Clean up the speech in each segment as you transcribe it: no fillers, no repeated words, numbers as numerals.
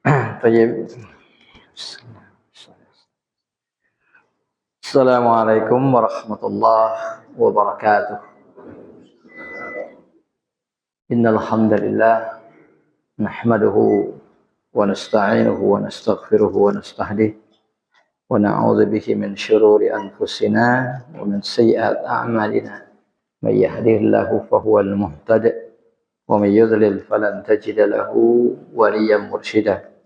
طيب. السلام عليكم ورحمة الله وبركاته. إن الحمد لله نحمده ونستعينه ونستغفره ونستهديه ونعوذ به من شرور أنفسنا ومن سيئات أعمالنا. من يهده الله فهو المهتد ومن يضلل فلن تجد له وليا مرشدا.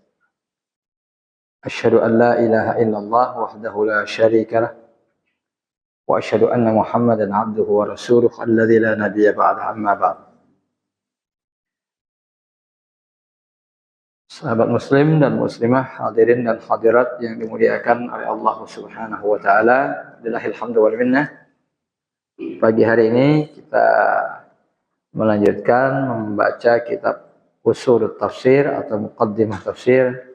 أشهد أن لا إله إلا الله وحده لا شريك له وأشهد أن محمدا عبده ورسوله الذي لا نبي بعده. أما بعد. Sahabat muslim dan muslimah, hadirin dan hadirat yang dimuliakan oleh Allah Subhanahu wa taala, billahil hamdu wal minnah. Pagi hari ini kita melanjutkan membaca kitab Ushul Tafsir atau Muqaddimah Tafsir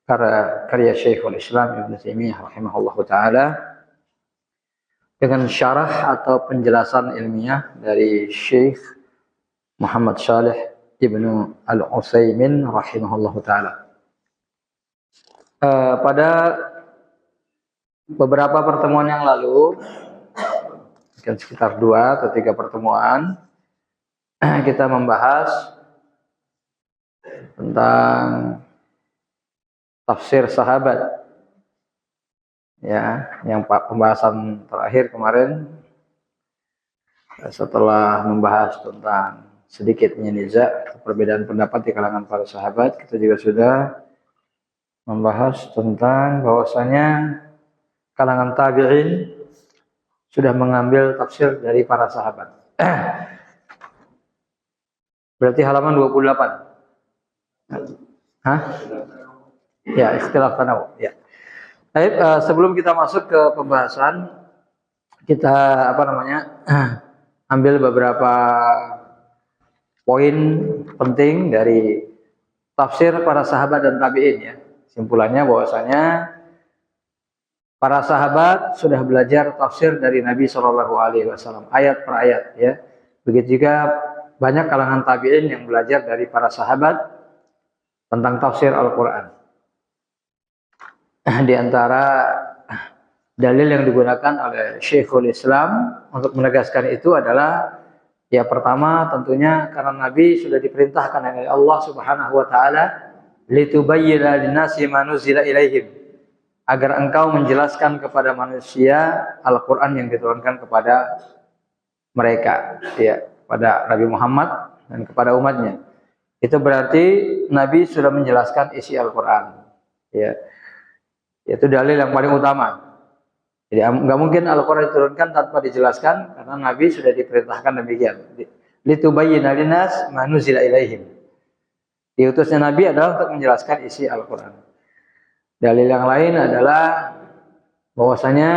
karya Syekhul Islam Ibnu Taimiyah rahimahullahu taala dengan syarah atau penjelasan ilmiah dari Syekh Muhammad Shalih Ibnu Al-Utsaimin rahimahullahu taala. Pada beberapa pertemuan yang lalu, mungkin sekitar 2 atau 3 pertemuan, kita membahas tentang tafsir sahabat. Ya, yang pembahasan terakhir kemarin setelah membahas tentang sedikit niza perbedaan pendapat di kalangan para sahabat, kita juga sudah membahas tentang bahwasanya kalangan tabi'in sudah mengambil tafsir dari para sahabat. Berarti halaman 28. Hah? Ya, ikhtilaf tanawu. Ya. Baik, sebelum kita masuk ke pembahasan, kita ambil beberapa poin penting dari tafsir para sahabat dan tabi'in ya. Simpulannya bahwasanya para sahabat sudah belajar tafsir dari Nabi Shallallahu alaihi wasallam ayat per ayat ya. Begitu juga banyak kalangan tabi'in yang belajar dari para sahabat tentang tafsir Al-Qur'an. Di antara dalil yang digunakan oleh Syekhul Islam untuk menegaskan itu adalah ya, pertama tentunya karena Nabi sudah diperintahkan oleh Allah Subhanahu wa taala litubayyana linnasi ma nuzila ilaihim, agar engkau menjelaskan kepada manusia Al-Qur'an yang diturunkan kepada mereka ya, pada Nabi Muhammad dan kepada umatnya. Itu berarti Nabi sudah menjelaskan isi Al-Qur'an ya. Itu dalil yang paling utama. Jadi nggak mungkin Al-Quran diturunkan tanpa dijelaskan, karena Nabi sudah diperintahkan demikian. Litubayyina linnas ma nuzila ilaihim. Diutusnya Nabi adalah untuk menjelaskan isi Al-Quran. Dalil yang lain adalah bahwasanya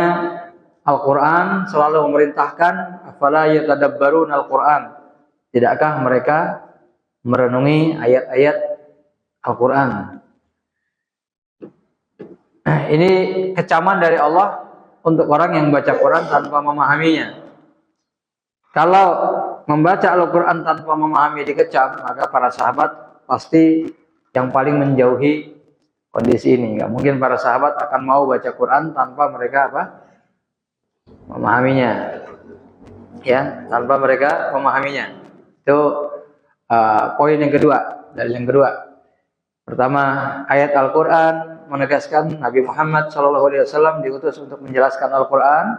Al-Quran selalu memerintahkan afala yatadabbarun Al-Quran. Tidakkah mereka merenungi ayat-ayat Al-Quran? Ini kecaman dari Allah untuk orang yang membaca Quran tanpa memahaminya. Kalau membaca Al-Quran tanpa memahami dikecam, maka para sahabat pasti yang paling menjauhi kondisi ini. Gak mungkin para sahabat akan mau baca Quran tanpa mereka memahaminya. Ya, tanpa mereka memahaminya. Itu poin yang kedua. Dalil yang kedua. Pertama, ayat Al-Quran menegaskan Nabi Muhammad SAW diutus untuk menjelaskan Al-Quran.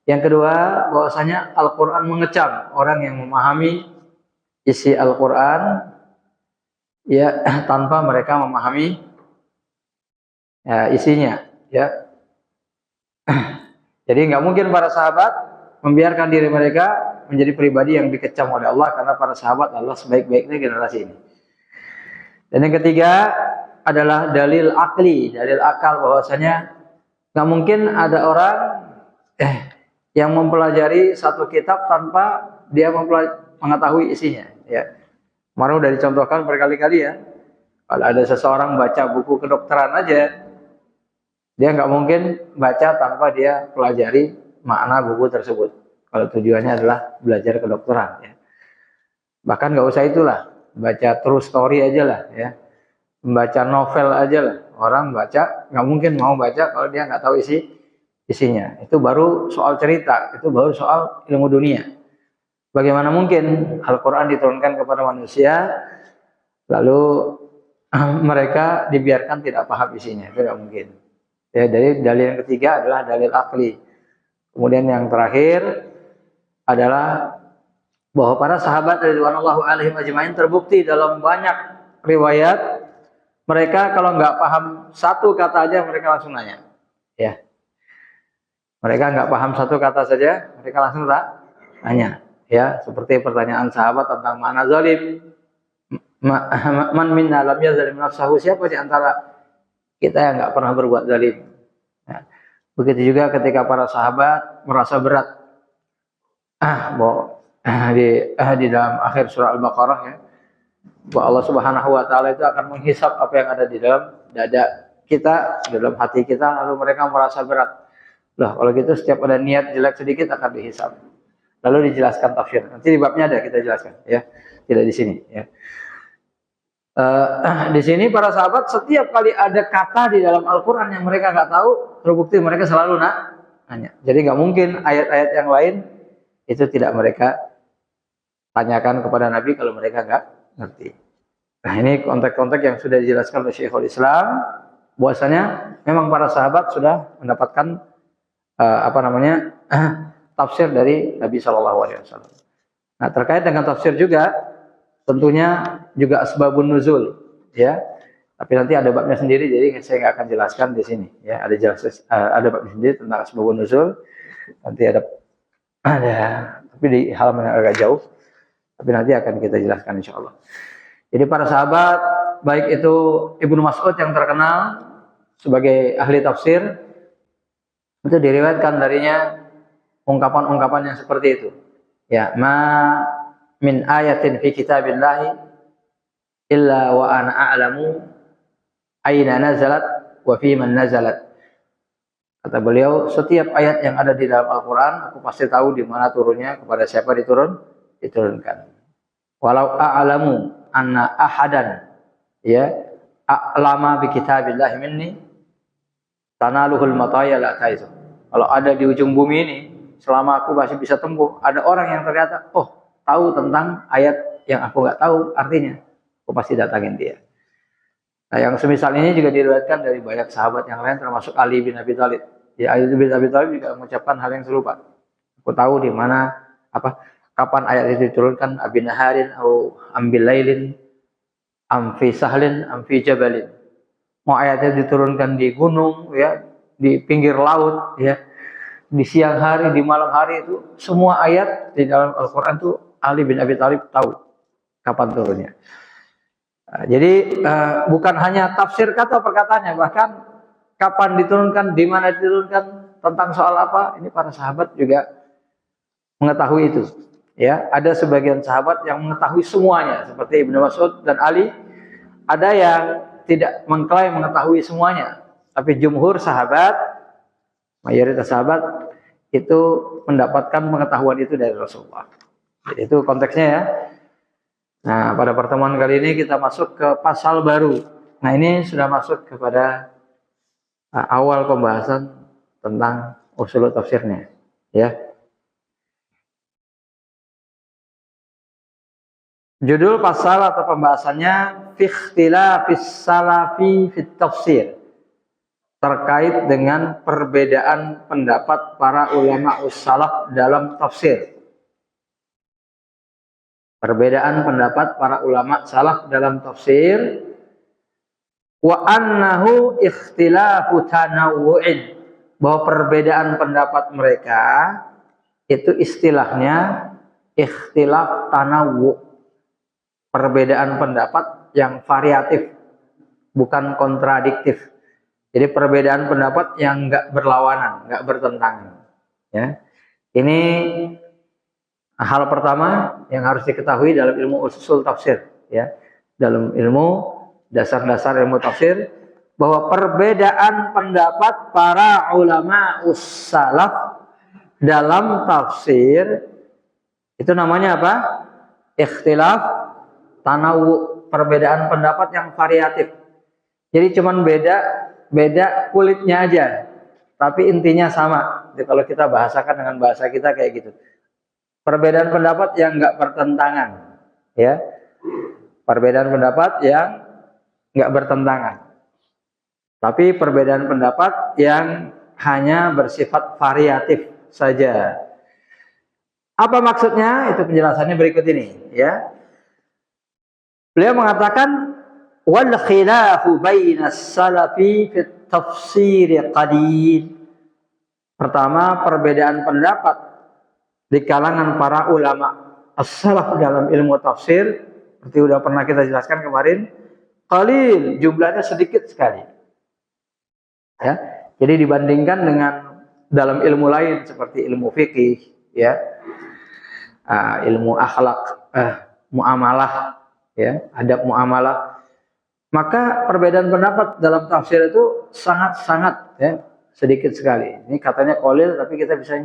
Yang kedua, bahwasanya Al-Quran mengecam orang yang memahami isi Al-Quran ya tanpa mereka memahami ya, isinya. Ya. Jadi nggak mungkin para sahabat membiarkan diri mereka menjadi pribadi yang dikecam oleh Allah, karena para sahabat adalah sebaik-baiknya generasi ini. Dan yang ketiga adalah dalil akli, dalil akal, bahwasanya nggak mungkin ada orang yang mempelajari satu kitab tanpa dia mengetahui isinya. Ya, kemarin udah dicontohkan berkali-kali ya. Kalau ada seseorang baca buku kedokteran aja, dia nggak mungkin baca tanpa dia pelajari makna buku tersebut. Kalau tujuannya adalah belajar kedokteran. Ya. Bahkan nggak usah itulah, baca true story aja lah ya. Membaca novel aja lah, orang baca nggak mungkin mau baca kalau dia nggak tahu isinya. Itu baru soal cerita, itu baru soal ilmu dunia. Bagaimana mungkin Al-Quran diturunkan kepada manusia, lalu mereka dibiarkan tidak paham isinya? Itu tidak mungkin. Ya, dari dalil yang ketiga adalah dalil akli. Kemudian yang terakhir adalah bahwa para sahabat radhiyallahu alaihim ajmain terbukti dalam banyak riwayat mereka kalau nggak paham satu kata aja mereka langsung nanya. Ya, mereka nggak paham satu kata saja mereka langsung tanya. Ya, seperti pertanyaan sahabat tentang makna zalim. Man minna lam yazlim nafsahu, siapa di antara kita yang nggak pernah berbuat zalim. Ya. Begitu juga ketika para sahabat merasa berat bahwa di dalam akhir surah Al-Baqarah ya, bahwa Allah Subhanahu wa taala itu akan menghisap apa yang ada di dalam dada kita, dalam hati kita, lalu mereka merasa berat. Loh, kalau gitu setiap ada niat jelek sedikit akan dihisap. Lalu dijelaskan tafsir. Nanti di babnya ada kita jelaskan ya. Tidak di sini ya. Di sini para sahabat setiap kali ada kata di dalam Al-Quran yang mereka nggak tahu, terbukti mereka selalu nanya. Jadi nggak mungkin ayat-ayat yang lain itu tidak mereka tanyakan kepada Nabi kalau mereka nggak ngerti. Nah, ini konteks-konteks yang sudah dijelaskan oleh Syekhul Islam, bahwasanya memang para sahabat sudah mendapatkan tafsir dari Nabi Shallallahu Alaihi Wasallam. Nah, terkait dengan tafsir juga tentunya juga asbabun nuzul ya. Tapi nanti ada babnya sendiri, jadi saya nggak akan jelaskan di sini ya. Ada babnya sendiri tentang asbabun nuzul. Nanti ada tapi di halaman yang agak jauh. Tapi nanti akan kita jelaskan insya Allah. Jadi para sahabat, baik itu Ibnu Mas'ud yang terkenal sebagai ahli tafsir, itu diriwayatkan darinya ungkapan-ungkapan yang seperti itu. Ya, min ayatin fi kitabillahi illa wa ana a'lamu aina nazalat wa fi man nazalat. Kata beliau, setiap ayat yang ada di dalam Al-Quran aku pasti tahu di mana turunnya, kepada siapa diturunkan. Walau a'lamu anna ahadan ya a'lama bi kitabillahi minni tanaluhul mataya la taizu. Kalau ada di ujung bumi ini, selama aku masih bisa tempuh, ada orang yang ternyata tahu tentang ayat yang aku nggak tahu artinya, aku pasti datangin dia. Nah, yang semisal ini juga diriwayatkan dari banyak sahabat yang lain, termasuk Ali bin Abi Thalib. Ya, Ali bin Abi Thalib juga mengucapkan hal yang serupa. Aku tahu di mana kapan ayat itu diturunkan, abi naharin atau ambil lailin, amfi sahlin, amfi jabalin. Mau ayatnya diturunkan di gunung, ya, di pinggir laut, ya, di siang hari, di malam hari, itu semua ayat di dalam Al-Quran itu Ali bin Abi Thalib tahu kapan turunnya. Jadi bukan hanya tafsir kata perkataannya, bahkan kapan diturunkan, di mana diturunkan, tentang soal apa, ini para sahabat juga mengetahui itu. Ya, ada sebagian sahabat yang mengetahui semuanya, seperti Ibnu Mas'ud dan Ali. Ada yang tidak mengklaim mengetahui semuanya, tapi jumhur sahabat, mayoritas sahabat itu mendapatkan pengetahuan itu dari Rasulullah. Jadi itu konteksnya ya. Nah, pada pertemuan kali ini kita masuk ke pasal baru. Nah, ini sudah masuk kepada awal pembahasan tentang usul tafsirnya, ya. Judul pasal atau pembahasannya fi ikhtilafis salafi fit tafsir. Terkait dengan perbedaan pendapat para ulama salaf dalam tafsir. Perbedaan pendapat para ulama salaf dalam tafsir, wa annahu ikhtilafu tanawu'in, bahwa perbedaan pendapat mereka itu istilahnya ikhtilaf tanawu', perbedaan pendapat yang variatif, bukan kontradiktif. Jadi perbedaan pendapat yang enggak berlawanan, enggak bertentangan. Ya, ini hal pertama yang harus diketahui dalam ilmu usul tafsir, ya, dalam ilmu dasar-dasar ilmu tafsir, bahwa perbedaan pendapat para ulama salaf dalam tafsir itu namanya apa? Ikhtilaf tanawu, perbedaan pendapat yang variatif. Jadi cuman beda kulitnya aja, tapi intinya sama. Jadi kalau kita bahasakan dengan bahasa kita kayak gitu. Perbedaan pendapat yang nggak bertentangan, ya. Perbedaan pendapat yang nggak bertentangan. Tapi perbedaan pendapat yang hanya bersifat variatif saja. Apa maksudnya? Itu penjelasannya berikut ini, ya. Beliau mengatakan wal khilafu bainas salafi fit tafsir qalil. Pertama, perbedaan pendapat di kalangan para ulama as-salaf dalam ilmu tafsir, seperti sudah pernah kita jelaskan kemarin, qalil, jumlahnya sedikit sekali. Ya. Jadi dibandingkan dengan dalam ilmu lain seperti ilmu fikih, ya, ilmu akhlak, muamalah, ya, adab muamalah, maka perbedaan pendapat dalam tafsir itu sangat-sangat, ya, sedikit sekali. Ini katanya qalil, tapi kita bisa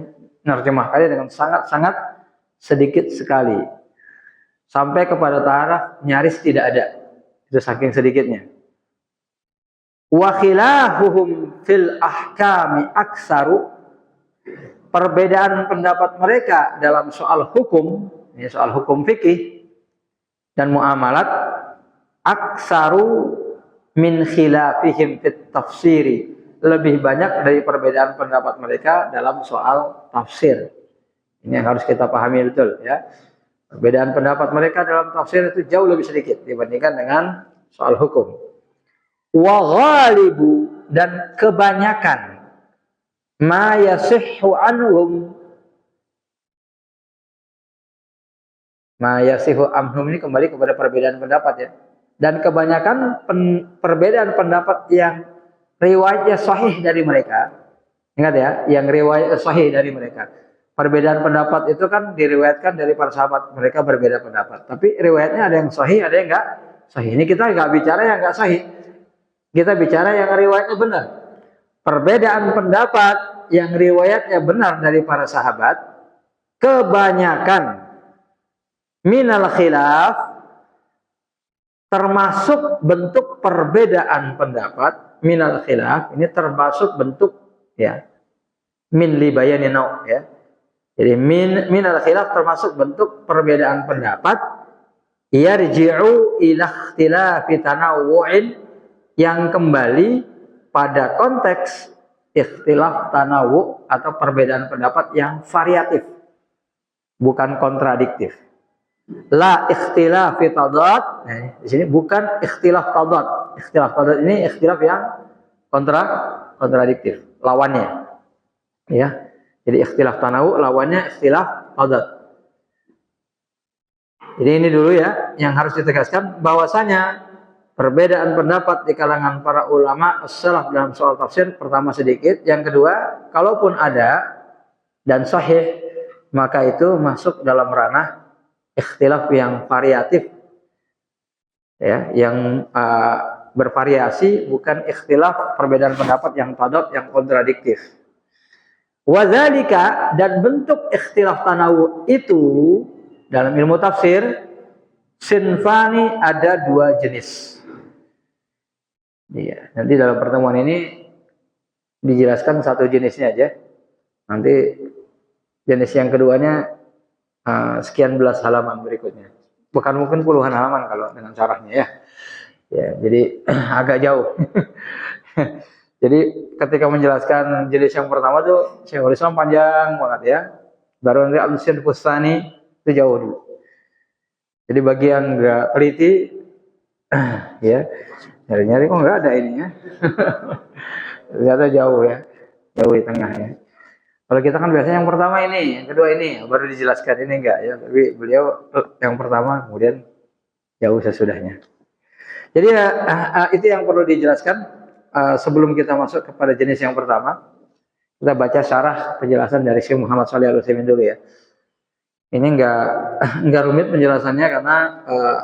menerjemahkannya dengan sangat-sangat sedikit sekali. Sampai kepada taraf nyaris tidak ada. Itu saking sedikitnya. Wa khilafuhum fil ahkami aksaru. Perbedaan pendapat mereka dalam soal hukum, ini soal hukum fikih dan muamalat, aksaru min khilafihim fit tafsiri, lebih banyak dari perbedaan pendapat mereka dalam soal tafsir. Ini yang harus kita pahami betul, ya. Perbedaan pendapat mereka dalam tafsir itu jauh lebih sedikit dibandingkan dengan soal hukum. Wa ghalibu, dan kebanyakan ma yasihhu anhum, ma yasihhu anhum ini kembali kepada perbedaan pendapat, ya. Dan kebanyakan perbedaan pendapat yang riwayatnya sahih dari mereka. Ingat ya, yang riwayat sahih dari mereka. Perbedaan pendapat itu kan diriwayatkan dari para sahabat, mereka berbeda pendapat. Tapi riwayatnya ada yang sahih, ada yang enggak sahih. Ini kita enggak bicara yang enggak sahih. Kita bicara yang riwayatnya benar. Perbedaan pendapat yang riwayatnya benar dari para sahabat, kebanyakan minal khilaf, termasuk bentuk perbedaan pendapat, minal khilaf, ini termasuk bentuk, ya, min li bayani nau', ya. Jadi minal khilaf termasuk bentuk perbedaan pendapat, yarji'u ila ikhtilafi tanawu'in, yang kembali pada konteks ikhtilaf tanawu' atau perbedaan pendapat yang variatif, bukan kontradiktif. La ikhtilaf tadad, nah, di sini bukan ikhtilaf tadad. Ikhtilaf tadad ini ikhtilaf yang kontradiktif, lawannya. Ya. Jadi ikhtilaf tanawu lawannya ikhtilaf tadad. Jadi ini dulu, ya, yang harus ditegaskan bahwasanya perbedaan pendapat di kalangan para ulama as-salaf dalam soal tafsir, pertama sedikit, yang kedua, kalaupun ada dan sahih, maka itu masuk dalam ranah ikhtilaf yang variatif, ya, yang bervariasi, bukan ikhtilaf perbedaan pendapat yang tadad, yang kontradiktif. Wadzalika, dan bentuk ikhtilaf tanawu itu dalam ilmu tafsir, sinfani, ada dua jenis. Iya, nanti dalam pertemuan ini dijelaskan satu jenisnya aja. Nanti jenis yang keduanya sekian belas halaman berikutnya. Bukan mungkin puluhan halaman kalau dengan caranya, ya. Ya, jadi agak jauh. Jadi ketika menjelaskan jenis yang pertama tuh Syekhul Islam panjang banget, ya. Baru nanti Al-Sin Fustani itu jauh dulu. Jadi bagi yang enggak teliti, ya, nyari-nyari kok enggak ada ininya. Ternyata jauh, ya. Jauh di tengah, ya. Kalau kita kan biasanya yang pertama ini, yang kedua ini, baru dijelaskan, ini enggak, ya. Tapi beliau yang pertama, kemudian jauh sesudahnya. Jadi itu yang perlu dijelaskan. Sebelum kita masuk kepada jenis yang pertama, kita baca syarah penjelasan dari Syekh Muhammad Shalih Al-Utsaimin dulu, ya. Ini enggak rumit penjelasannya karena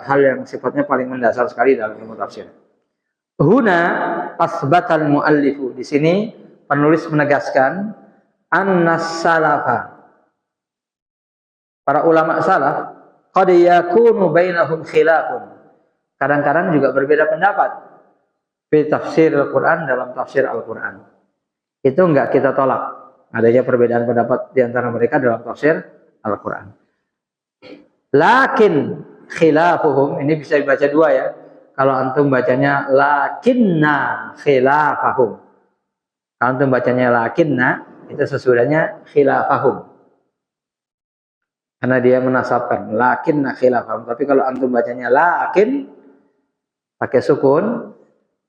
hal yang sifatnya paling mendasar sekali dalam ilmu tafsir. Huna asbatal muallifu, di sini penulis menegaskan annas salafa, para ulama salaf, qad yakunu bainahum khilafun, kadang-kadang juga berbeda pendapat, fi tafsir Al-Quran, dalam tafsir Al-Quran. Itu enggak kita tolak adanya perbedaan pendapat di antara mereka dalam tafsir Al-Quran. Lakin khilafuhum, ini bisa dibaca dua ya. Kalau antum bacanya lakinna khilafahum. Kalau antum bacanya lakinna, itu sesudahnya khilafahum. Karena dia menasabkan lakinna khilafahum. Tapi kalau antum bacanya lakin pakai sukun,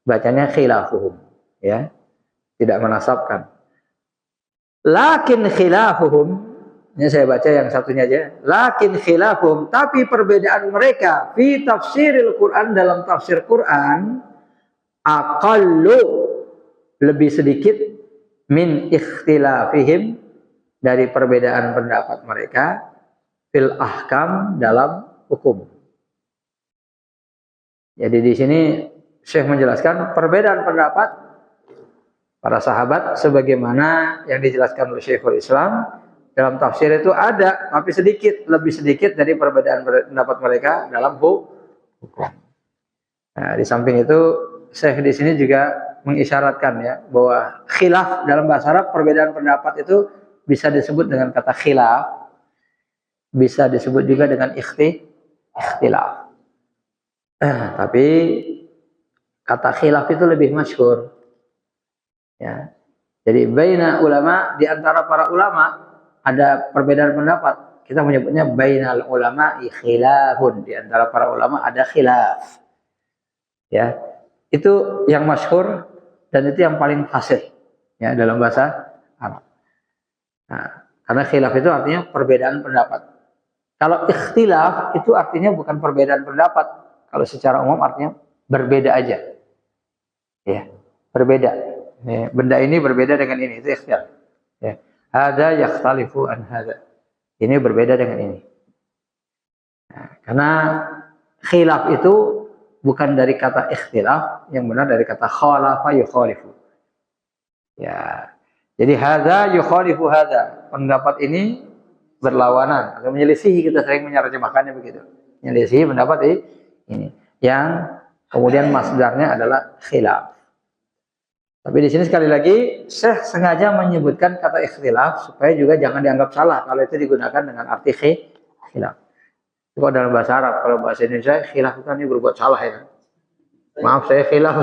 bacanya khilafuhum, ya. Tidak menasabkan. Lakin khilafuhum, ini saya baca yang satunya aja. Lakin khilafuhum, tapi perbedaan mereka fi tafsiril Quran, dalam tafsir Quran, aqallu, lebih sedikit, min ikhtilafihim, dari perbedaan pendapat mereka, fil ahkam, dalam hukum. Jadi di sini Syekh menjelaskan perbedaan pendapat para sahabat sebagaimana yang dijelaskan oleh Syekhul Islam dalam tafsir itu ada, tapi sedikit, lebih sedikit dari perbedaan pendapat mereka dalam hukum. Nah, di samping itu Syekh di sini juga mengisyaratkan ya bahwa khilaf dalam bahasa Arab, perbedaan pendapat itu bisa disebut dengan kata khilaf, bisa disebut juga dengan ikhtilaf. Tapi kata khilaf itu lebih masyhur. Ya. Jadi baina ulama, di antara para ulama ada perbedaan pendapat. Kita menyebutnya bainal ulama khilafun, di antara para ulama ada khilaf. Ya. Itu yang masyhur dan itu yang paling fasih ya dalam bahasa Arab. Nah, karena khilaf itu artinya perbedaan pendapat. Kalau ikhtilaf itu artinya bukan perbedaan pendapat. Kalau secara umum artinya berbeda aja. Ya, berbeda. Ya, benda ini berbeda dengan ini, itu ikhtilaf. Ya. Hada yakhtalifu an hada. Ini berbeda dengan ini. Nah, karena khilaf itu bukan dari kata ikhtilaf, yang benar dari kata khalafa yukhalifu. Ya. Jadi hada yukhalifu hada. Pendapat ini berlawanan atau menyelisihi, kita sering menerjemahkannya begitu. Menyelisihi pendapat ini. Yang kemudian masdarnya adalah khilaf. Tapi di sini sekali lagi Syekh sengaja menyebutkan kata ikhtilaf supaya juga jangan dianggap salah kalau itu digunakan dengan arti khilaf. Itu dalam bahasa Arab, kalau bahasa Indonesia khilaf itu ini berbuat salah ya. Maaf saya khilaf.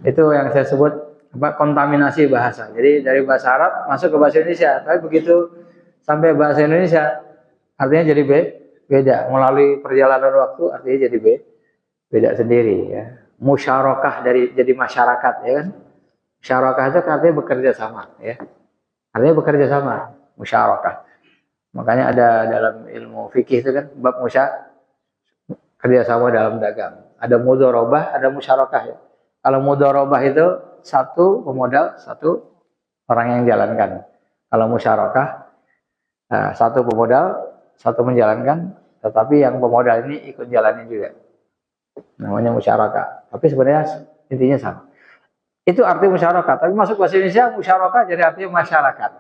Itu yang saya sebut kontaminasi bahasa. Jadi dari bahasa Arab masuk ke bahasa Indonesia, tapi begitu sampai bahasa Indonesia artinya jadi beda. Melalui perjalanan waktu artinya jadi beda sendiri ya. Musyarakah dari jadi masyarakat ya kan. Musyarakah itu artinya bekerja sama ya. Artinya bekerja sama, musyarakah. Makanya ada dalam ilmu fikih itu kan bab kerjasama dalam dagang. Ada mudharabah, ada musyarakah ya. Kalau mudharabah itu satu pemodal, satu orang yang jalankan. Kalau musyarakah satu pemodal, satu menjalankan, tetapi yang pemodal ini ikut jalanin juga. Namanya musyarakah. Tapi sebenarnya intinya sama. Itu arti musyarakah. Tapi masuk bahasa Indonesia musyarakah jadi artinya masyarakat.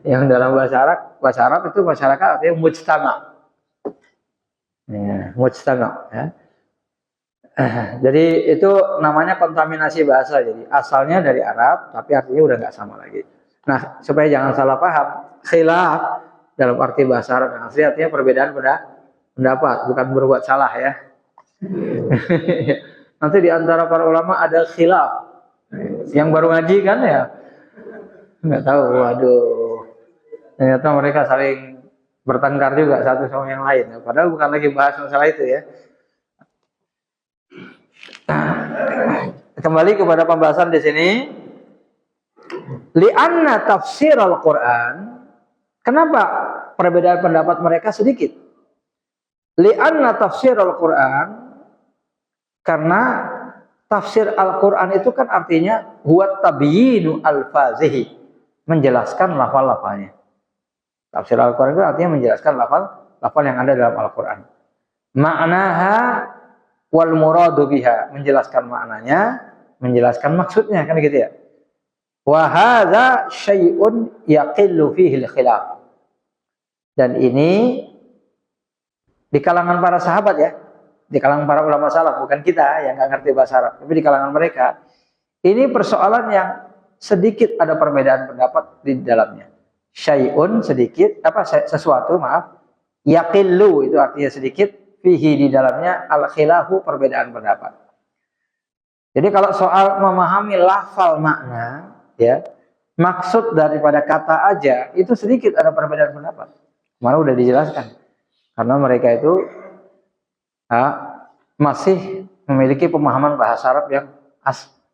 Yang dalam bahasa Arab itu masyarakat artinya mujtama. Ya, mujtama. Ya. Jadi itu namanya kontaminasi bahasa. Jadi asalnya dari Arab, tapi artinya udah nggak sama lagi. Nah, supaya jangan salah paham, khilaf dalam arti bahasa Arab yang asli artinya perbedaan pendapat, bukan berbuat salah ya. Nanti di antara para ulama ada khilaf. Yang baru ngaji kan ya, nggak tahu. Waduh, ternyata mereka saling bertengkar juga satu sama yang lain. Padahal bukan lagi bahas masalah itu ya. Kembali kepada pembahasan di sini. Li'anna tafsir Al-Quran. Kenapa perbedaan pendapat mereka sedikit? Li'anna tafsir Al-Quran. Karena tafsir Al-Quran itu kan artinya huwa tabyinu al-fazihi, menjelaskan lafal-lafalnya. Tafsir Al-Quran itu artinya menjelaskan lafal yang ada dalam Al-Quran. Ma'naha wal muradu biha, menjelaskan maknanya, menjelaskan maksudnya, kan gitu ya. Wa hadza syai'un yaqillu fihi al-khilaf. Dan ini di kalangan para sahabat ya, di kalangan para ulama salaf, bukan kita yang nggak ngerti bahasa Arab, tapi di kalangan mereka, ini persoalan yang sedikit ada perbedaan pendapat di dalamnya. Syai'un sedikit, sesuatu, yaqillu itu artinya sedikit, fihi di dalamnya al-khilafu perbedaan pendapat. Jadi kalau soal memahami lafal makna, ya, maksud daripada kata aja itu sedikit ada perbedaan pendapat. Kemarin udah dijelaskan. Karena mereka itu masih memiliki pemahaman bahasa Arab yang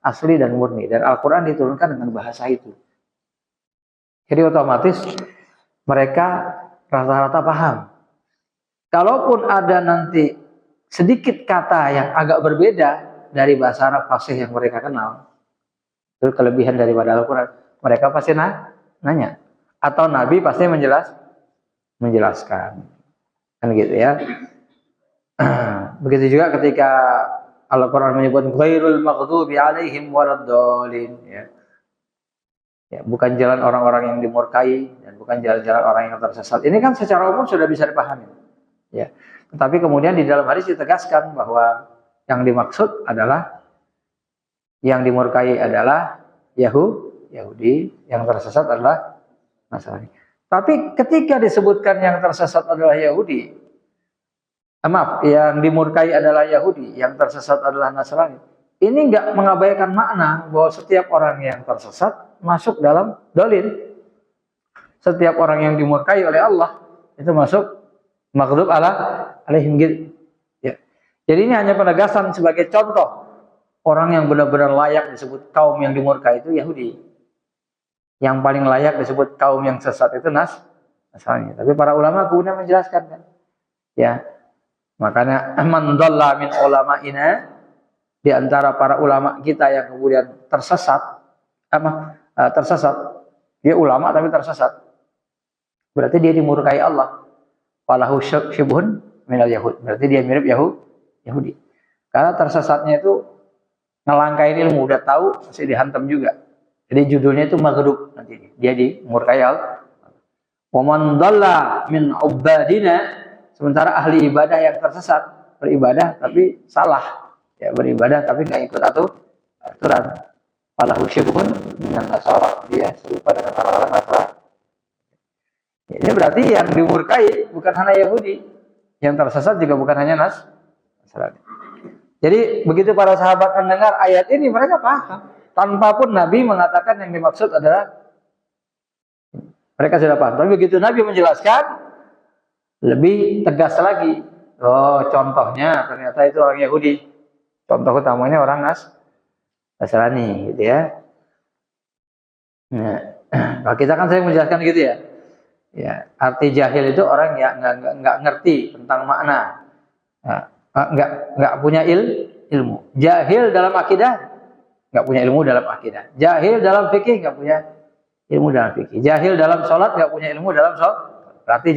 asli dan murni, dan Al-Quran diturunkan dengan bahasa itu. Jadi otomatis mereka rata-rata paham. Kalaupun ada nanti sedikit kata yang agak berbeda dari bahasa Arab fasih yang mereka kenal, itu kelebihan daripada Al-Quran, mereka pasti nanya. Atau Nabi pasti menjelaskan. Kan gitu ya. Begitu juga ketika Al-Quran menyebut ghairul maghdubi alaihim waladdallin, ya. Ya, bukan jalan orang-orang yang dimurkai dan bukan jalan-jalan orang yang tersesat. Ini kan secara umum sudah bisa dipahami. Ya. Tetapi kemudian di dalam hadis ditegaskan bahwa yang dimaksud adalah, yang dimurkai adalah Yahudi, yang tersesat adalah Nasrani. Tapi ketika disebutkan yang tersesat adalah Yahudi, yang dimurkai adalah Yahudi, yang tersesat adalah Nasrani, ini enggak mengabaikan makna bahwa setiap orang yang tersesat masuk dalam dolin. Setiap orang yang dimurkai oleh Allah itu masuk maghdub alaihim gitu. Ya. Jadi ini hanya penegasan sebagai contoh. Orang yang benar-benar layak disebut kaum yang dimurkai itu Yahudi. Yang paling layak disebut kaum yang sesat itu Nasrani. Tapi para ulama kemudian menjelaskan kan. Ya. Makanya man dhalla min ulama'ina, di antara para ulama kita yang kemudian tersesat, dia ulama tapi tersesat, berarti dia dimurkai Allah. Falahu syibhun minal yahud, berarti dia mirip Yahudi. Karena tersesatnya itu ngelangkain ilmu, udah tahu masih dihantam juga. Jadi judulnya itu maghdub, nanti dia dimurkai Allah. Wa man dhalla min ubadina, sementara ahli ibadah yang tersesat, beribadah tapi salah, ya, beribadah tapi nggak ikut aturan. Falahu syibhun minal nasara, dia serupa dengan orang-orang Nasrani. Ini berarti yang dimurkai bukan hanya Yahudi, yang tersesat juga bukan hanya Nasrani. Jadi begitu para sahabat mendengar ayat ini, mereka paham. Tanpa pun Nabi mengatakan yang dimaksud adalah, mereka sudah paham. Tapi begitu Nabi menjelaskan, lebih tegas lagi. Oh, contohnya ternyata itu orang Yahudi. Contoh utamanya orang Nasrani, gitu ya. Nah, kalau kita kan sering menjelaskan gitu ya. Ya, arti jahil itu orang yang nggak ngerti tentang makna, nggak punya ilmu. Jahil dalam akidah, nggak punya ilmu dalam akidah. Jahil dalam fikih, nggak punya ilmu dalam fikih. Jahil dalam sholat, nggak punya ilmu dalam sholat. Berarti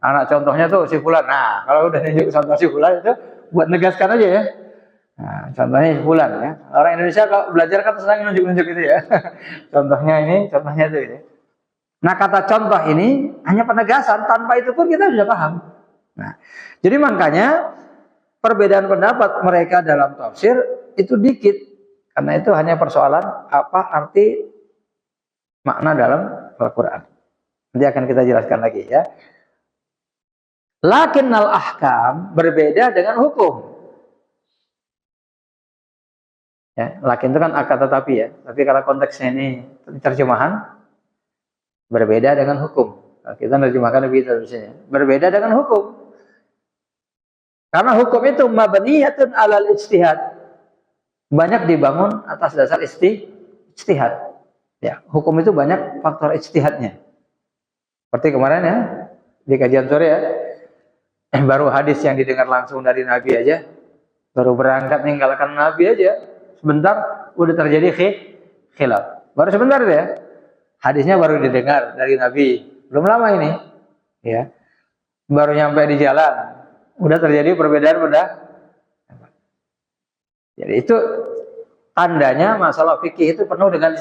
anak contohnya tuh si fulan. Nah, kalau udah nunjuk contoh si fulan itu buat negaskan aja ya. Nah, contohnya si fulan ya. Orang Indonesia kalau belajar kan senang nunjuk-nunjuk itu ya. Contohnya ini, contohnya itu ya. Nah, kata contoh ini hanya penegasan, tanpa itu pun kita sudah paham. Nah, jadi makanya perbedaan pendapat mereka dalam tafsir itu dikit, karena itu hanya persoalan apa arti makna dalam Al-Quran. Nanti akan kita jelaskan lagi ya. Lakinnal ahkam, berbeda dengan hukum. Ya, lakin itu kan kata tapi ya. Tapi kalau konteksnya ini terjemahan, berbeda dengan hukum. Nah, kita menerjemahkan begitu misalnya. Berbeda dengan hukum. Karena hukum itu mabniyatun alal ijtihad. Banyak dibangun atas dasar ijtihad. Ya, hukum itu banyak faktor ijtihadnya. Seperti kemarin ya, di kajian sore ya. Baru hadis yang didengar langsung dari Nabi aja. Baru berangkat meninggalkan Nabi aja. Sebentar udah terjadi khilaf. Baru sebentar ya. Hadisnya baru didengar dari Nabi, belum lama ini, ya, baru nyampe di jalan, udah terjadi perbedaan Jadi itu tandanya masalah fikih itu penuh dengan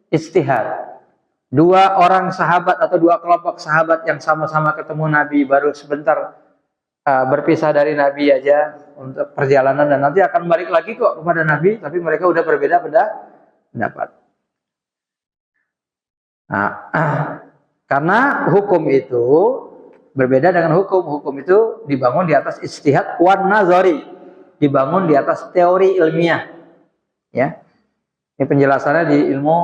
ijtihad. Dua orang sahabat atau dua kelompok sahabat yang sama-sama ketemu Nabi baru sebentar berpisah dari Nabi aja untuk perjalanan dan nanti akan balik lagi kok kepada Nabi, tapi mereka udah berbeda pendapat. Nah, karena hukum itu berbeda dengan hukum itu dibangun di atas ijtihad wan nazari, dibangun di atas teori ilmiah, ya. Ini penjelasannya di ilmu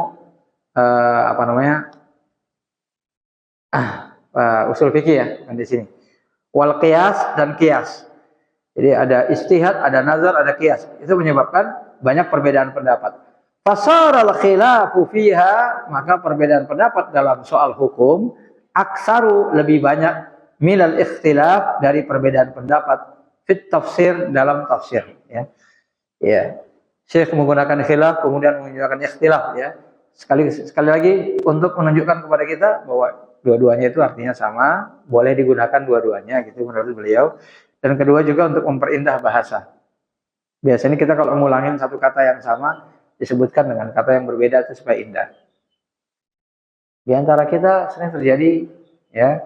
usul fikih ya, di sini. Wal qiyas dan qiyas. Jadi ada ijtihad, ada nazar, ada qiyas. Itu menyebabkan banyak perbedaan pendapat. Fasaral khilafu fiha, maka perbedaan pendapat dalam soal hukum aksaru, lebih banyak, milal ikhtilaf, dari perbedaan pendapat fit tafsir, dalam tafsir, ya. Ya. Syekh menggunakan khilaf kemudian menggunakan ikhtilaf, ya. Sekali lagi untuk menunjukkan kepada kita bahwa dua-duanya itu artinya sama, boleh digunakan dua-duanya gitu menurut beliau. Dan kedua juga untuk memperindah bahasa. Biasanya kita kalau ngulangin satu kata yang sama disebutkan dengan kata yang berbeda itu supaya indah. Di antara kita sering terjadi, ya,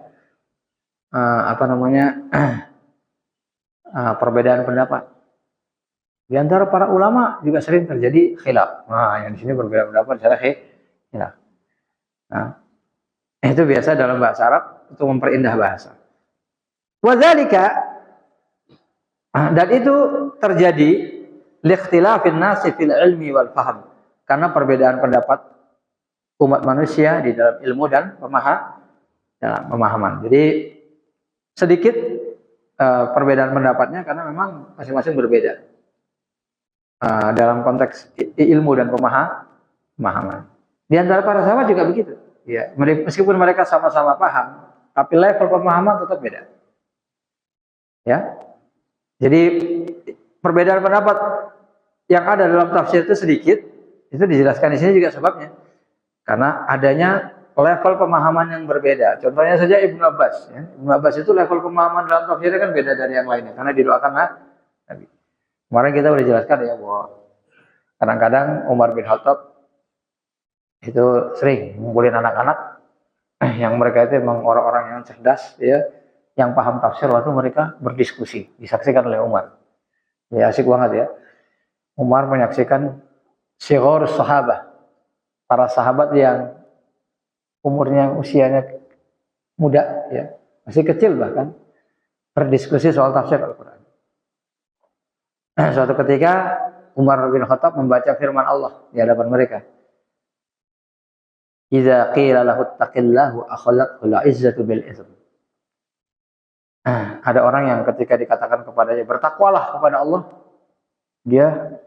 perbedaan pendapat. Di antara para ulama juga sering terjadi khilaf. Nah, yang di sini berbeda pendapat secara khilaf. Nah, itu biasa dalam bahasa Arab untuk memperindah bahasa. Wadzalika, dan itu terjadi liikhtilafin nasi fil ilmi wal faham, karena perbedaan pendapat umat manusia di dalam ilmu dan pemahaman. Jadi sedikit perbedaan pendapatnya karena memang masing-masing berbeda dalam konteks ilmu dan pemahaman. Di antara para sahabat juga begitu. Ya, meskipun mereka sama-sama paham, tapi level pemahaman tetap beda. Ya, jadi perbedaan pendapat yang ada dalam tafsir itu sedikit, itu dijelaskan di sini juga sebabnya. Karena adanya level pemahaman yang berbeda. Contohnya saja Ibnu Abbas. Ya. Ibnu Abbas itu level pemahaman dalam tafsirnya kan beda dari yang lainnya, karena didoakan Nabi. Kemarin kita sudah jelaskan ya bahwa kadang-kadang Umar bin Khattab itu sering ngumpulin anak-anak yang mereka itu memang orang-orang yang cerdas, ya, yang paham tafsir, waktu mereka berdiskusi, disaksikan oleh Umar. Ya, asik banget ya. Umar menyaksikan shighar sahabat, para sahabat yang umurnya, usianya muda, ya, masih kecil bahkan, berdiskusi soal tafsir Al-Quran. Suatu ketika Umar bin Khattab membaca firman Allah di hadapan mereka. Idza qila lahu ittaqillahu akhlaqhu al-izzatu bil ithm. Ada orang yang ketika dikatakan kepadanya bertakwalah kepada Allah, dia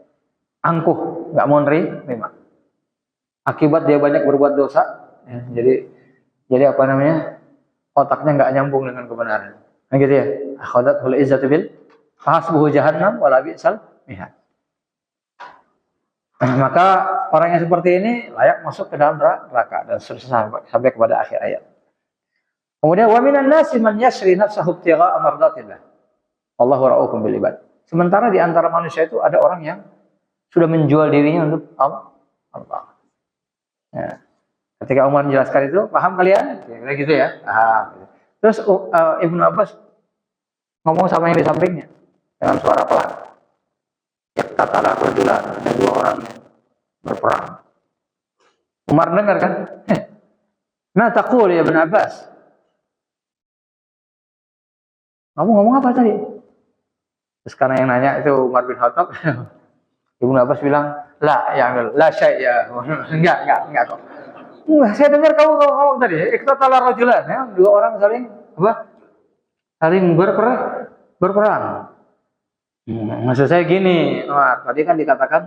angkuh, nggak mau nerima. Akibat dia banyak berbuat dosa, ya, jadi otaknya nggak nyambung dengan kebenaran. Nah, gitu ya. Akhlaqhu al-izzatu bil hasbuhu jahannam wala bi'sal mihad. Maka orang yang seperti ini layak masuk ke dalam neraka, dan seterusnya sampai kepada akhir ayat. Kemudian wa minan nasi man yashri nafsahu ibtigha'a mardatillah. Allahu ra'ufun bil ibad. Sementara di antara manusia itu ada orang yang sudah menjual dirinya untuk Allah. Ya. Ketika Umar menjelaskan itu, paham kalian? Ya, gitu ya. Terus Ibnu Abbas ngomong sama yang di sampingnya dengan suara pelan. Katalah berjulan, ada dua orang yang berperang. Umar dengar kan? Nah, taqul ya Ibnu Abbas. Kamu ngomong apa tadi? Terus karena yang nanya itu Umar bin Khattab, Ibnu Abbas bilang, la syai' ya. Enggak kok. Saya dengar kamu ngomong tadi, iqtatala rajulan, ya, dua orang saling berperang. Maksud saya gini, tadi kan dikatakan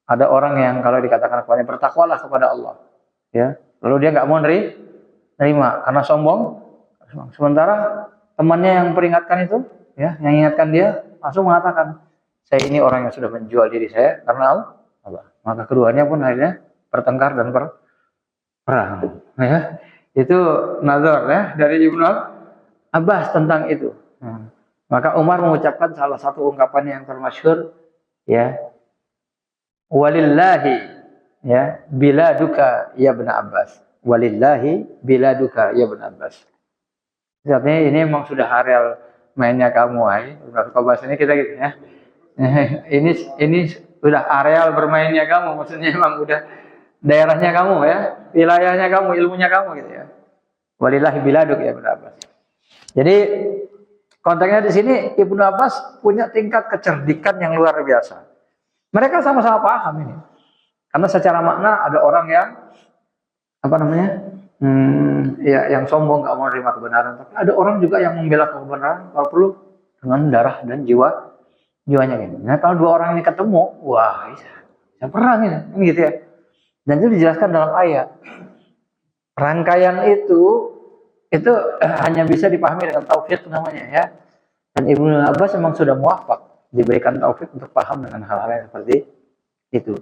ada orang yang kalau dikatakan kepadanya bertakwalah kepada Allah, ya, lalu dia nggak mau nerima karena sombong. Sementara temannya yang peringatkan itu, ya, yang ingatkan dia langsung mengatakan, saya ini orang yang sudah menjual diri saya karena Allah. Maka keduanya pun akhirnya bertengkar dan perang. Ya, itu nazar, ya, dari Ibnu Abbas tentang itu. Maka Umar mengucapkan salah satu ungkapan yang termasyhur, ya, walillahi, ya, biladuka ya Ibnu Abbas. Walillahi biladuka ya Ibnu Abbas. Artinya ini memang sudah mainnya kamu, ay. Kalau bahasa ini kita gitu ya. Ini udah areal bermainnya kamu, maksudnya emang udah daerahnya kamu ya, wilayahnya kamu, ilmunya kamu gitu ya. Walillahi biladuk ya Ibnu Abbas. Jadi konteksnya di sini Ibnu Abbas punya tingkat kecerdikan yang luar biasa. Mereka sama-sama paham ini. Karena secara makna ada orang yang apa namanya? Ya yang sombong nggak mau menerima kebenaran, tapi ada orang juga yang membela kebenaran kalau perlu dengan darah dan jiwanya gitu. Nah, kalau dua orang ini ketemu, wah, bisa perang ini gitu ya. Dan itu dijelaskan dalam ayat. Rangkaian itu hanya bisa dipahami dengan taufik namanya ya. Dan Ibnu Abbas memang sudah muwafaq, diberikan taufik untuk paham dengan hal-hal yang seperti itu.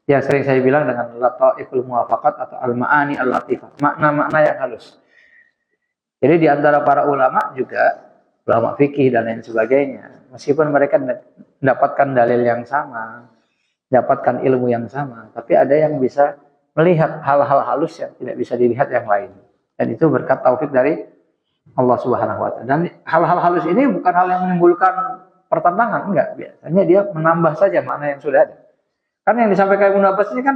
Yang sering saya bilang dengan lataiful muwafaqat atau al-ma'ani al-latifah, makna-makna yang halus. Jadi di antara para ulama juga, ulama fikih dan lain sebagainya, meskipun mereka mendapatkan dalil yang sama, dapatkan ilmu yang sama, tapi ada yang bisa melihat hal-hal halus yang tidak bisa dilihat yang lain. Dan itu berkat taufik dari Allah Subhanahu wa taala. Dan hal-hal halus ini bukan hal yang menimbulkan pertentangan, enggak. Biasanya dia menambah saja makna yang sudah ada. Karena yang disampaikan Ibnu Abbas ini kan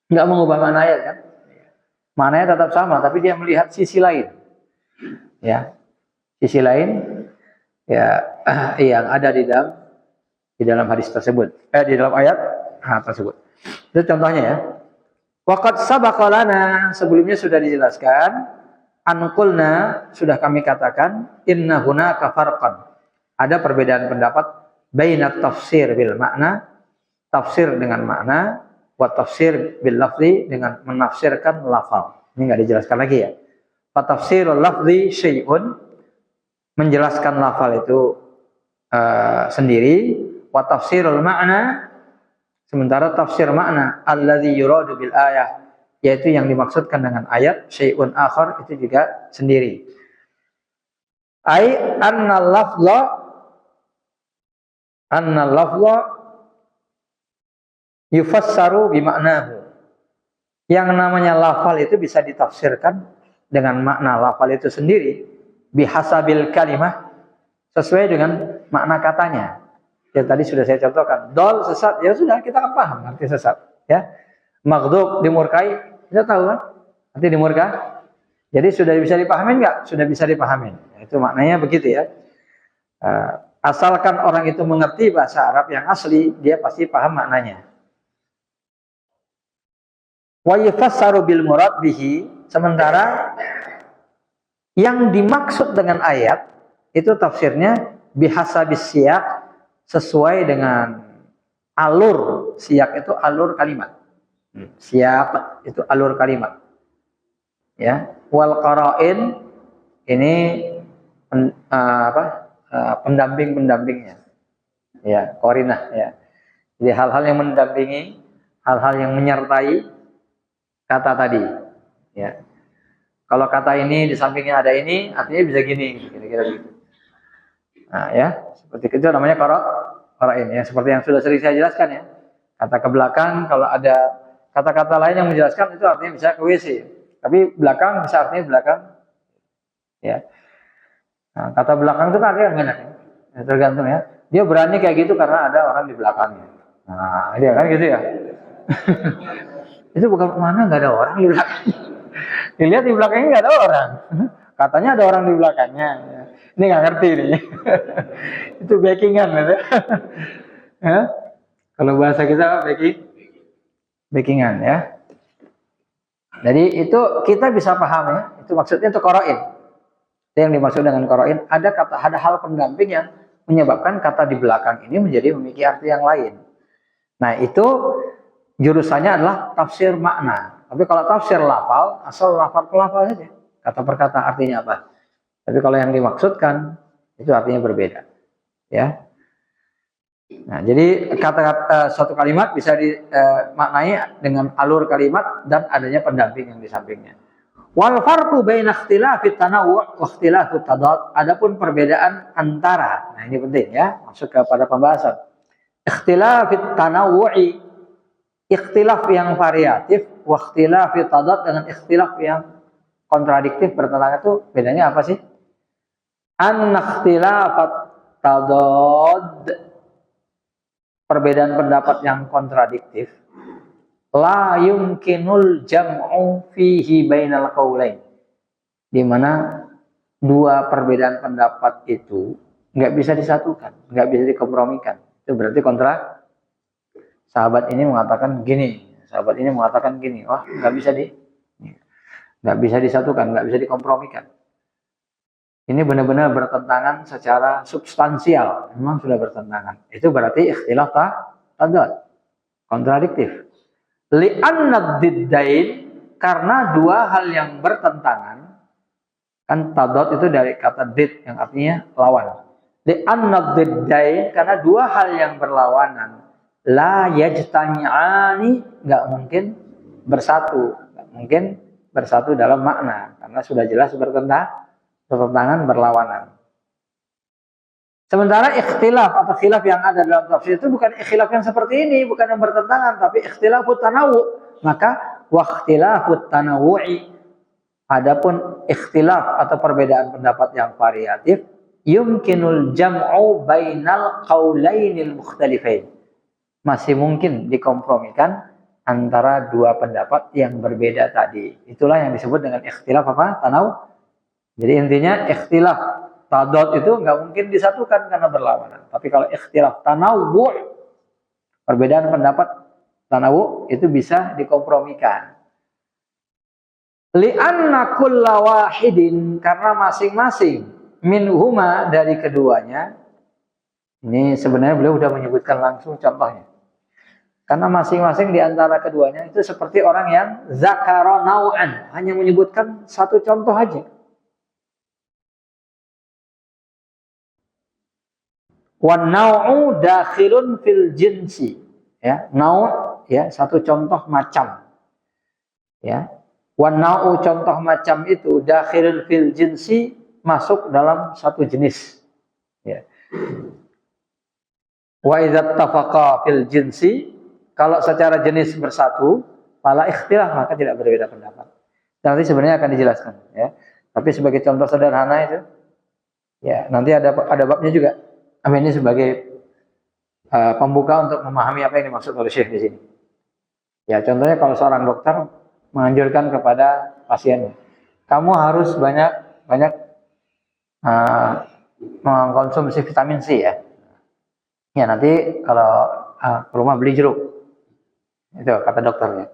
enggak mengubah makna ayat kan. Maknanya tetap sama, tapi dia melihat sisi lain. Ya. Sisi lain ya yang ada di dalam hadis tersebut. Di dalam ayat tersebut. Itu contohnya ya. Waqad sabaqa lana, sebelumnya sudah dijelaskan, anqulna, sudah kami katakan, inna hunaka farqan. Ada perbedaan pendapat bainat tafsir bil makna, tafsir dengan makna, wa tafsir bil lafzi, dengan menafsirkan lafal. Ini enggak dijelaskan lagi ya. Fa tafsirul lafzi syai'un, menjelaskan lafal itu sendiri, wa tafsirul makna, sementara tafsir makna alladzi yuradu bil ayah, yaitu yang dimaksudkan dengan ayat, syai'un akhar, itu juga sendiri. Ai anna lafza yufassaru bi maknahu. Yang namanya lafal itu bisa ditafsirkan dengan makna lafal itu sendiri, bihasabil kalimah, sesuai dengan makna katanya. Yang tadi sudah saya contohkan, dol sesat, ya sudah kita kan paham arti sesat, ya. Maghdub dimurkai, kita tahu kan arti dimurka. Jadi sudah bisa dipahami enggak? Sudah bisa dipahami. Itu maknanya begitu ya. Asalkan orang itu mengerti bahasa Arab yang asli, dia pasti paham maknanya. Wa yufassaru bil murad bihi, sementara yang dimaksud dengan ayat itu tafsirnya bihasabis siyaq, sesuai dengan alur. Siyaq itu alur kalimat. Siyaq itu alur kalimat. Ya, wal qara'in ini pendamping-pendampingnya. Ya, qarinah ya. Jadi hal-hal yang mendampingi, hal-hal yang menyertai kata tadi. Ya. Kalau kata ini di sampingnya ada ini, artinya bisa gini, kira-kira begitu. Nah, ya, seperti itu namanya qara'in ya, seperti yang sudah sering saya jelaskan ya. Kata ke belakang, kalau ada kata-kata lain yang menjelaskan, itu artinya bisa ke WC. Tapi belakang bisa artinya belakang. Ya. Nah, kata belakang itu kan artinya banyak ya. Tergantung ya. Dia berani kayak gitu karena ada orang di belakangnya. Nah, dia kan gitu ya. Itu bukan mana nggak ada orang di belakang. Dilihat di belakangnya nggak ada orang. Katanya ada orang di belakangnya. Ini nggak ngerti nih. Itu backingan gitu. Ya. Kalau bahasa kita backingan ya. Jadi itu kita bisa paham ya. Itu maksudnya itu qara'in. Itu yang dimaksud dengan qara'in. Ada hal pendamping yang menyebabkan kata di belakang ini menjadi memiliki arti yang lain. Nah itu jurusannya adalah tafsir makna. Tapi kalau tafsir lafal, asal lafal ke lafal saja. Kata per kata artinya apa. Tapi kalau yang dimaksudkan, itu artinya berbeda. Ya. Nah, jadi kata-kata suatu kalimat bisa dimaknai dengan alur kalimat dan adanya pendamping yang di sampingnya. Wal farqu baina ikhtilafit tanawwu' wa ikhtilafit tadad. Adapun perbedaan antara, nah ini penting ya, masuk kepada pembahasan. Ikhtilafit tanawwu'i, ikhtilaf yang variatif, wa ikhtilafit tadad, dengan ikhtilaf yang kontradiktif, bertentangan, itu bedanya apa sih? An-ikhtilafat tadad, perbedaan pendapat yang kontradiktif, la yumkinul jam'u fihi bainal qaulain, di mana dua perbedaan pendapat itu nggak bisa disatukan, nggak bisa dikompromikan. Itu berarti kontra. Sahabat ini mengatakan gini, sahabat ini mengatakan gini. Wah, nggak bisa disatukan, nggak bisa dikompromikan. Ini benar-benar bertentangan secara substansial, memang sudah bertentangan. Itu berarti ikhtilaf tadad, kontradiktif. Li'anna diddain, karena dua hal yang bertentangan, kan tadad itu dari kata did yang artinya lawan. Li'anna diddain, karena dua hal yang berlawanan, la yajtami'ani, nggak mungkin bersatu dalam makna, karena sudah jelas bertentangan, berlawanan. Sementara ikhtilaf atau khilaf yang ada dalam tafsir itu bukan ikhtilaf yang seperti ini, bukan yang bertentangan, tapi ikhtilafut tanawu. Maka wakhtilafut tanawu'i, adapun ikhtilaf atau perbedaan pendapat yang variatif, yumkinul jam'u bainal qaulainil mukhtalifain, masih mungkin dikompromikan antara dua pendapat yang berbeda tadi. Itulah yang disebut dengan ikhtilaf apa? Tanawu. Jadi intinya ikhtilaf tadad itu nggak mungkin disatukan karena berlawanan. Tapi kalau ikhtilaf tanawu, perbedaan pendapat tanawu itu bisa dikompromikan. Li'anna kulla wahidin, karena masing-masing minhuma, dari keduanya. Ini sebenarnya beliau sudah menyebutkan langsung contohnya. Karena masing-masing di antara keduanya itu seperti orang yang zakara nau'an, hanya menyebutkan satu contoh aja. Wan nau'u dakhilun fil jinsi, ya, nau' ya, satu contoh macam, ya. Wan nau'u, contoh macam itu, dakhilun fil jinsi, masuk dalam satu jenis, ya. Wa idza tafaqa fil jinsi, kalau secara jenis bersatu, fala ikhtilaf, maka tidak berbeda pendapat. Nanti sebenarnya akan dijelaskan, ya. Tapi sebagai contoh sederhana itu, ya, nanti ada babnya juga. Ini sebagai pembuka untuk memahami apa yang dimaksud oleh Syekh di sini. Ya, contohnya kalau seorang dokter menganjurkan kepada pasiennya, kamu harus banyak mengkonsumsi vitamin C, ya. Ya, nanti kalau ke rumah beli jeruk, itu kata dokternya.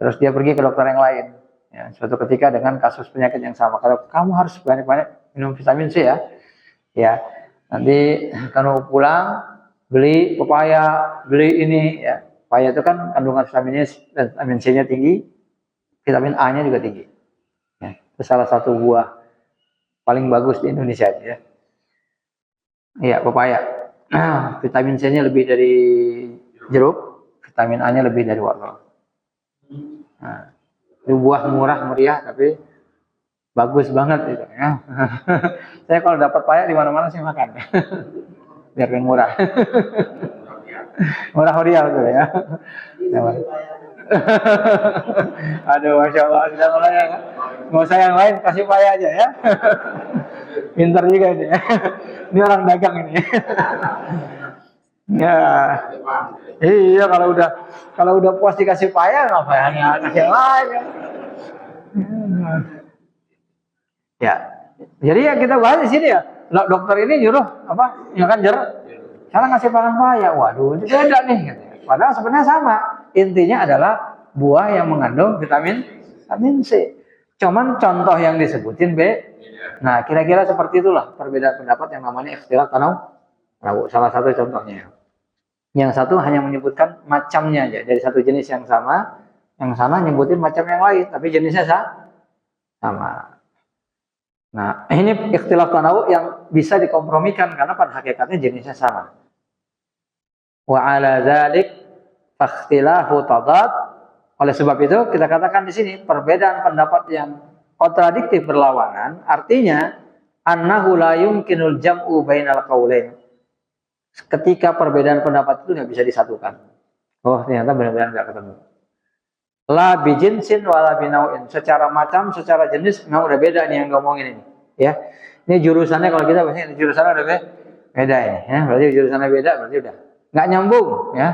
Terus dia pergi ke dokter yang lain. Ya, suatu ketika dengan kasus penyakit yang sama, kalau kamu harus banyak-banyak minum vitamin C, ya. Ya. Nanti kalau pulang beli pepaya, beli ini, ya. Pepaya itu kan kandungan vitamin C-nya tinggi, vitamin A-nya juga tinggi. Ya, itu salah satu buah paling bagus di Indonesia, ya. Iya, pepaya. Vitamin C-nya lebih dari jeruk, vitamin A-nya lebih dari wortel. Nah, itu buah murah meriah tapi bagus banget itu, ya. Saya kalau dapat paya di mana-mana saya makan. Biar yang murah. Murah meriah tuh, ya. Aduh, masya Allah, sudah mulai, ya. Nggak usah yang lain, kasih paya aja, ya. Pintar juga ini, ya. Ini orang dagang ini. Ya. Iya, kalau udah puas dikasih paya, ngapain kasih yang lain, ya. Ya, jadi ya kita bahas di sini, ya. Dokter ini nyuruh apa? Ya kan jeruk. Cara ngasih makan paya, waduh, ini beda nih. Padahal sebenarnya sama. Intinya adalah buah yang mengandung vitamin C. Cuman contoh yang disebutin Nah, kira-kira seperti itulah perbedaan pendapat yang namanya ikhtilaf tanawu. Salah satu contohnya. Yang satu hanya menyebutkan macamnya aja, dari satu jenis yang sama. Yang sana nyebutin macam yang lain, tapi jenisnya sama. Nah, ini ikhtilaf tanawu yang bisa dikompromikan karena pada hakikatnya jenisnya sama. Wa ala dzalik fakhtilafu tadad. Oleh sebab itu kita katakan di sini perbedaan pendapat yang kontradiktif, berlawanan, artinya annahu la yumkinul jam'u bainal qaulain. Ketika perbedaan pendapat itu nggak bisa disatukan. Oh, ternyata benar-benar nggak ketemu. La bijinsin wala binauin, secara macam, secara jenis memang udah beda nih yang ngomongin ini, ya. Ini jurusannya kalau kita biasanya jurusannya udah beda ini ya. Berarti jurusannya beda berarti udah nggak nyambung ya.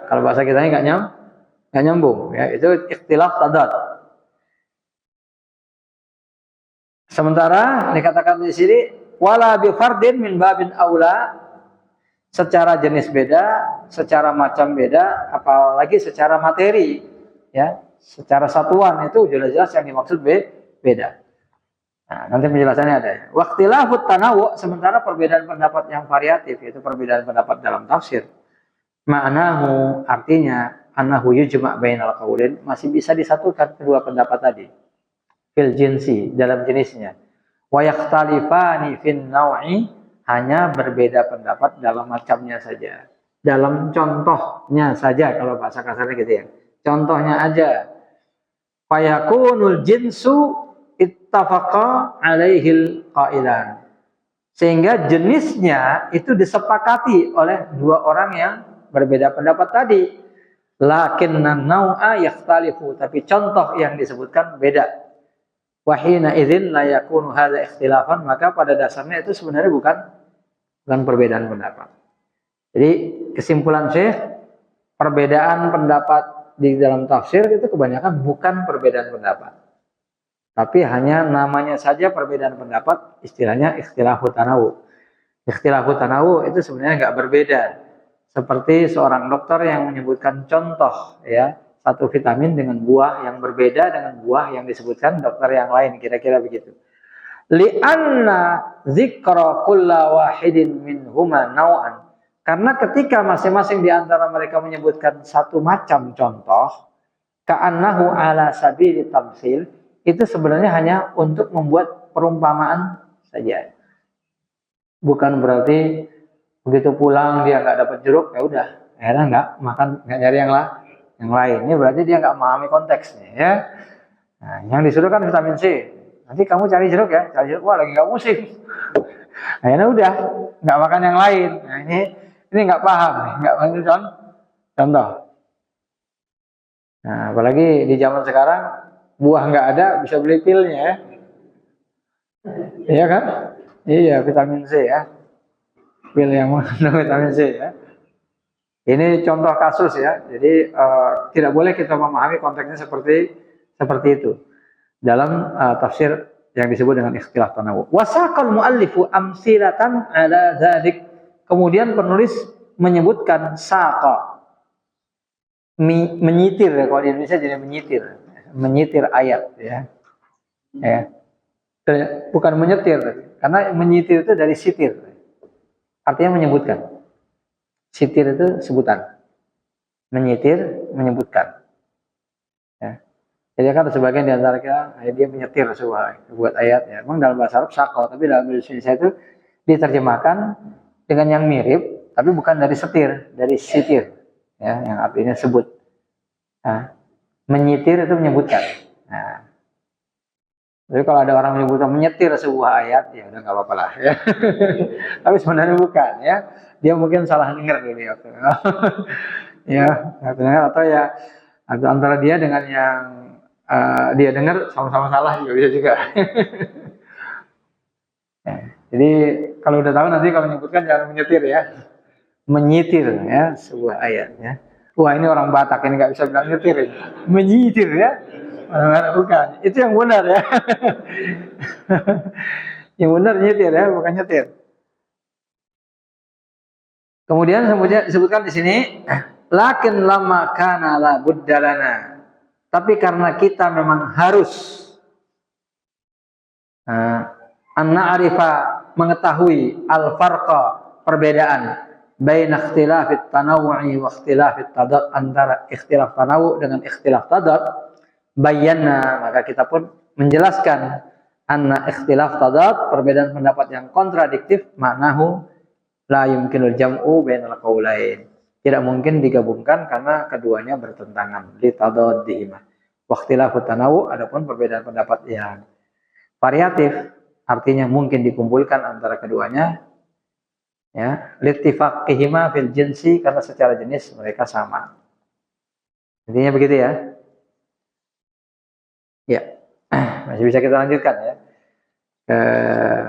Kalau bahasa kita ini nggak nyambung ya. Itu ikhtilaf tadad. Sementara dikatakan di sini wala bi fardin min babin aula, secara jenis beda, secara macam beda, apalagi secara materi ya, secara satuan itu jelas-jelas yang dimaksud beda. Nah, nanti penjelasannya ada. Waqtilafut tanawu, sementara perbedaan pendapat yang variatif yaitu perbedaan pendapat dalam tafsir. Ma'nahu, artinya annahu yujma' bainal qaulain, masih bisa disatukan kedua pendapat tadi. Fil jinsi, dalam jenisnya. Wa yakhtalifani fin naw'i, hanya berbeda pendapat dalam macamnya saja. Dalam contohnya saja, kalau bahasa kasarnya gitu ya. Contohnya aja. Fayakunul jinsu ittafaqa alaihil qailan. Sehingga jenisnya itu disepakati oleh dua orang yang berbeda pendapat tadi. Lakinna naw'a yakhtalifu, tapi contoh yang disebutkan beda. Wahina idzin la yakunu hadza ikhtilafan, maka pada dasarnya itu sebenarnya bukan perbedaan pendapat. Jadi kesimpulan Syekh, perbedaan pendapat di dalam tafsir itu kebanyakan bukan perbedaan pendapat, tapi hanya namanya saja perbedaan pendapat, istilahnya ikhtilafut tanawu. Ikhtilafut tanawu itu sebenarnya nggak berbeda. Seperti seorang dokter yang menyebutkan contoh ya, satu vitamin dengan buah yang berbeda dengan buah yang disebutkan dokter yang lain, kira-kira begitu. Li'anna dzikra kulla wahidin minhuma naw'an. Karena ketika masing-masing di antara mereka menyebutkan satu macam contoh, ka'annahu ala sabili tamtsil, itu sebenarnya hanya untuk membuat perumpamaan saja. Bukan berarti begitu pulang dia nggak dapat jeruk, ya udah, akhirnya nggak makan, nggak nyari yang lain. Ini berarti dia nggak memahami konteksnya ya. Nah, yang disuruh kan vitamin C. Nanti kamu cari jeruk ya, cari jeruk, wah lagi nggak musim. Akhirnya udah nggak makan yang lain. Nah, ini nggak paham, nggak mengerti contoh. Nah, apalagi di zaman sekarang buah nggak ada, bisa beli pilnya ya. Iya kan? Iya, vitamin C ya. Pil yang mengandung vitamin C ya. Ini contoh kasus ya. Jadi tidak boleh kita memahami konteksnya seperti itu dalam tafsir yang disebut dengan ikhtilaf tanawu. Wasaqal muallifu amsilatan ala dzalik. Kemudian penulis menyebutkan saqa, menyitir ya, kalau di Indonesia jadi menyitir ayat ya. Ya. Bukan menyetir, karena menyitir itu dari sitir. Artinya menyebutkan. Sitir itu sebutan. Menyitir, menyebutkan. Ya. Jadi kan sebagian di antara kita, dia menyetir sebuah ayat. Ya. Memang dalam bahasa Arab sakal, tapi dalam bahasa Indonesia itu diterjemahkan dengan yang mirip, tapi bukan dari setir, dari sitir. Ya, yang artinya sebut. Nah, menyitir itu menyebutkan. Nah, jadi kalau ada orang menyebutkan menyetir sebuah ayat, ya udah nggak apa-apa lah. Ya. Tapi sebenarnya bukan ya. Dia mungkin salah dengar gitu ya. Ya, atau ya atau antara dia dengan yang dia dengar sama-sama salah juga bisa juga. Ya, jadi kalau udah tahu nanti kalau menyebutkan jangan menyetir ya. Menyitir ya sebuah ayat ya. Wah, ini orang Batak ini nggak bisa bilang nyetir ya. Menyitir ya. Bukan. Itu yang benar ya. Yang benar nyetir ya, bukan nyetir. Kemudian disebutkan di sini, lakin lama kana la buddalana. Tapi karena kita memang harus an-na'rifa, mengetahui al-farqa, perbedaan baina ikhtilafit tanawu'i wa ikhtilafit tadad, antara ikhtilaf tanawu dengan ikhtilaf tadad, bayyana, maka kita pun menjelaskan anna ikhtilaf tadad, perbedaan pendapat yang kontradiktif, maknahu la yumkinul jam'u bainal qaulain, tidak mungkin digabungkan karena keduanya bertentangan, li tadaddihima. Wa ikhtilafut tanawu, adapun perbedaan pendapat yang variatif artinya mungkin dikumpulkan antara keduanya ya, littifaqihima fil jinsi, karena secara jenis mereka sama. Intinya begitu ya. Ya. Masih bisa kita lanjutkan ya. eh,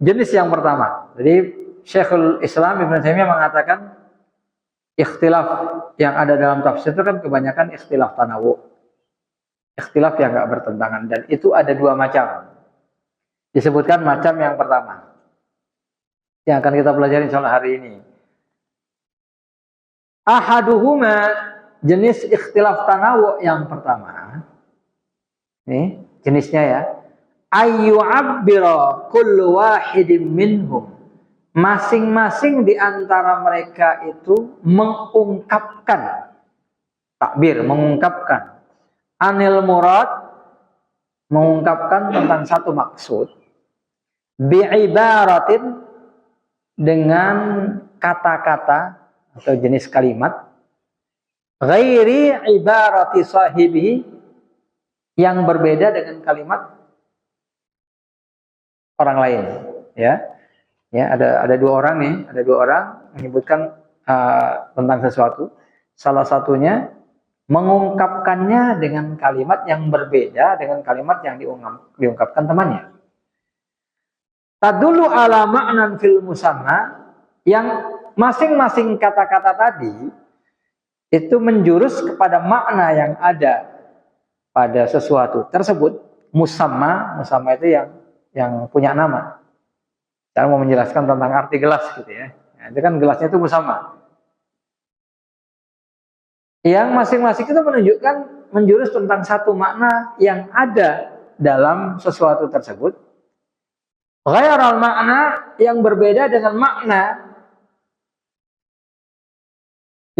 jenis yang pertama. Jadi Syekhul Islam Ibnu Taimiyah mengatakan ikhtilaf yang ada dalam tafsir itu kan kebanyakan ikhtilaf tanawu, ikhtilaf yang enggak bertentangan, dan itu ada dua macam. Disebutkan macam yang pertama yang akan kita pelajari insyaallah hari ini. Ahaduhuma, jenis ikhtilaf tanawu yang pertama. Ini jenisnya ya. Ayyu'abbira kullu wahidin minhum, masing-masing di antara mereka itu mengungkapkan, takbir, mengungkapkan, anil murad, mengungkapkan tentang satu maksud, bi'ibaratin, dengan kata-kata atau jenis kalimat, ghairi ibarati sahibihi, yang berbeda dengan kalimat orang lain, ya. Ya, ada dua orang nih, ada dua orang menyebutkan tentang sesuatu. Salah satunya mengungkapkannya dengan kalimat yang berbeda dengan kalimat yang diungkapkan temannya. Tadullu ala ma'nan fil musamma, yang masing-masing kata-kata tadi itu menjurus kepada makna yang ada pada sesuatu tersebut. Musamma itu yang punya nama. Saya mau menjelaskan tentang arti gelas gitu ya. Nah, itu kan gelasnya itu musamma. Yang masing-masing itu menunjukkan, menjurus tentang satu makna yang ada dalam sesuatu tersebut. Ghairal makna, yang berbeda dengan makna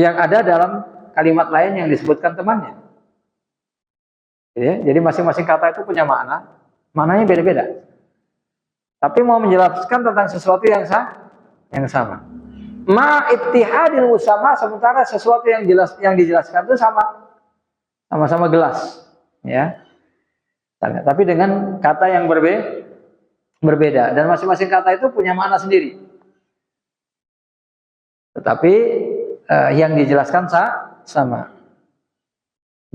yang ada dalam kalimat lain yang disebutkan temannya. Jadi masing-masing kata itu punya makna, maknanya beda-beda. Tapi mau menjelaskan tentang sesuatu yang sama. Ma ittihadil musamma, sementara sesuatu yang dijelaskan itu sama-sama gelas, ya. Tapi dengan kata yang berbeda, dan masing-masing kata itu punya makna sendiri. Tetapi yang dijelaskan sama.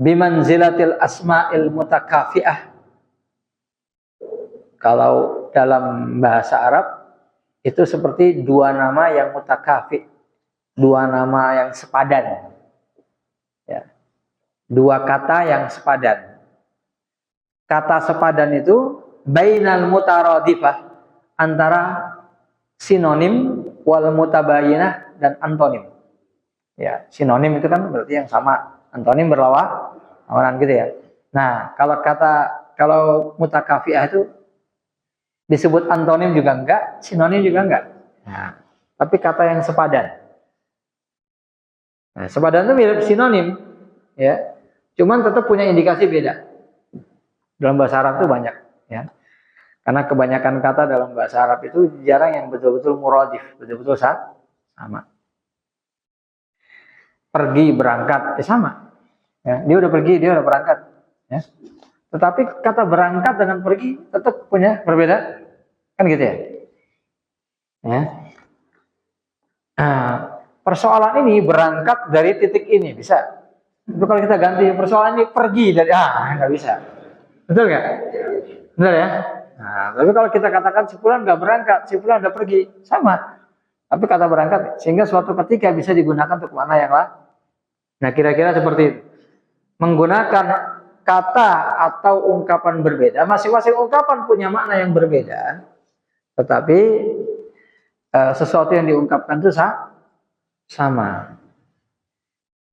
Bimanzilatil asma'il mutakafi'ah. Kalau dalam bahasa Arab itu seperti dua nama yang mutakafi, dua nama yang sepadan, ya. Dua kata yang sepadan. Kata sepadan itu bainal mutaradifah, antara sinonim wal mutabayinah dan antonim. Ya, sinonim itu kan berarti yang sama, antonim berlawanan gitu ya. Nah, kalau mutakafiah itu disebut antonim juga enggak, sinonim juga enggak. Nah, tapi kata yang sepadan. Nah, sepadan itu mirip sinonim, ya. Cuman tetap punya indikasi beda. Dalam bahasa Arab itu banyak, ya. Karena kebanyakan kata dalam bahasa Arab itu jarang yang betul-betul muradif, betul-betul sama. Pergi, berangkat, sama. Ya, dia udah pergi, dia udah berangkat, ya. Tetapi kata berangkat dengan pergi tetap punya berbeda, kan gitu ya. Ya. Nah, persoalan ini berangkat dari titik ini bisa. Itu kalau kita ganti persoalan ini pergi dari nggak bisa, betul nggak? Betul ya. Nah, tapi kalau kita katakan si fulan nggak berangkat, si fulan udah pergi, sama. Tapi kata berangkat sehingga suatu ketika bisa digunakan untuk mana yang lain. Nah, kira-kira seperti itu. Menggunakan kata atau ungkapan berbeda, masing-masing ungkapan punya makna yang berbeda, tetapi sesuatu yang diungkapkan itu sama.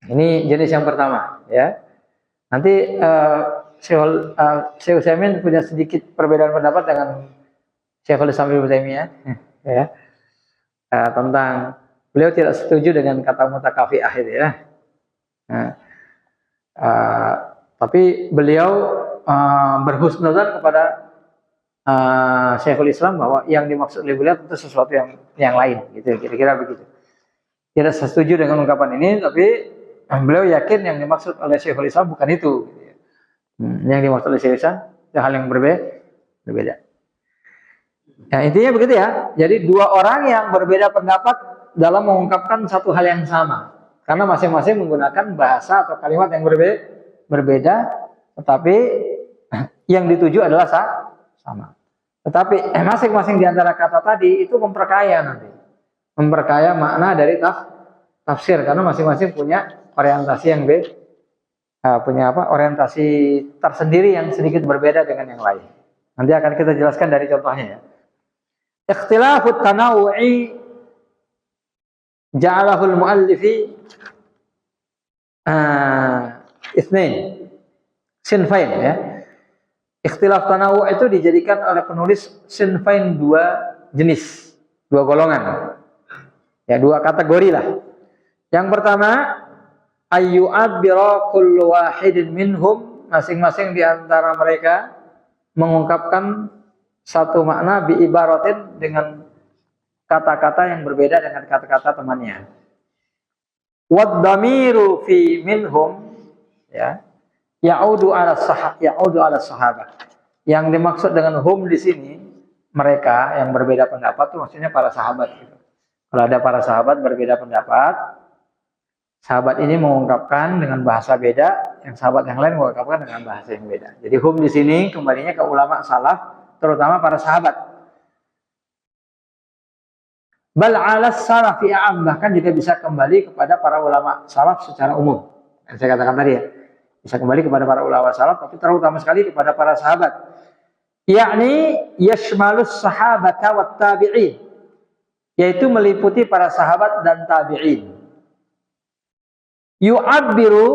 Ini jenis yang pertama, ya. Nanti Syekh Utsaimin punya sedikit perbedaan pendapat dengan Syekhul Islam Ibnu Taimiyah, ya. Tentang beliau tidak setuju dengan kata mutakafi'ah itu, ya. Nah, tapi beliau berhusnudzon kepada Syekhul Islam bahwa yang dimaksud oleh beliau itu sesuatu yang lain, gitu, kira-kira begitu. Tidak setuju dengan ungkapan ini, tapi beliau yakin yang dimaksud oleh Syekhul Islam bukan itu. Yang dimaksud oleh Syekhul Islam hal yang berbeda. Ya, intinya begitu ya. Jadi dua orang yang berbeda pendapat dalam mengungkapkan satu hal yang sama, karena masing-masing menggunakan bahasa atau kalimat yang berbeda, tetapi yang dituju adalah sama. Tetapi masing-masing di antara kata tadi itu memperkaya nanti. Memperkaya makna dari tafsir karena masing-masing punya orientasi yang orientasi tersendiri yang sedikit berbeda dengan yang lain. Nanti akan kita jelaskan dari contohnya ya. Ikhtilafut tanawu'i ja'alahul muallifi itsnain sinfain ya. Ikhtilaf tanawu itu dijadikan oleh penulis sinfain dua jenis, dua golongan. Ya, dua kategori lah. Yang pertama, ayyu'abbira kullu wahidin minhum, masing-masing di antara mereka mengungkapkan satu makna bi ibaratin dengan kata-kata yang berbeda dengan kata-kata temannya. Wad dhamiru fi minhum ya ya'udu ala sahabah. Yang dimaksud dengan hum di sini mereka yang berbeda pendapat itu maksudnya para sahabat gitu. Kalau ada para sahabat berbeda pendapat, sahabat ini mengungkapkan dengan bahasa beda, yang sahabat yang lain mengungkapkan dengan bahasa yang beda. Jadi hum di sini kembalinya ke ulama salaf, terutama para sahabat. Bal 'ala salafi a'am, bahkan juga bisa kembali kepada para ulama salaf secara umum. Yang saya katakan tadi ya. Bisa kembali kepada para ulama salaf, tapi terutama sekali kepada para sahabat. Yakni yashmalus sahabata wat tabi'in, yaitu meliputi para sahabat dan tabi'in. Yu'abbiru,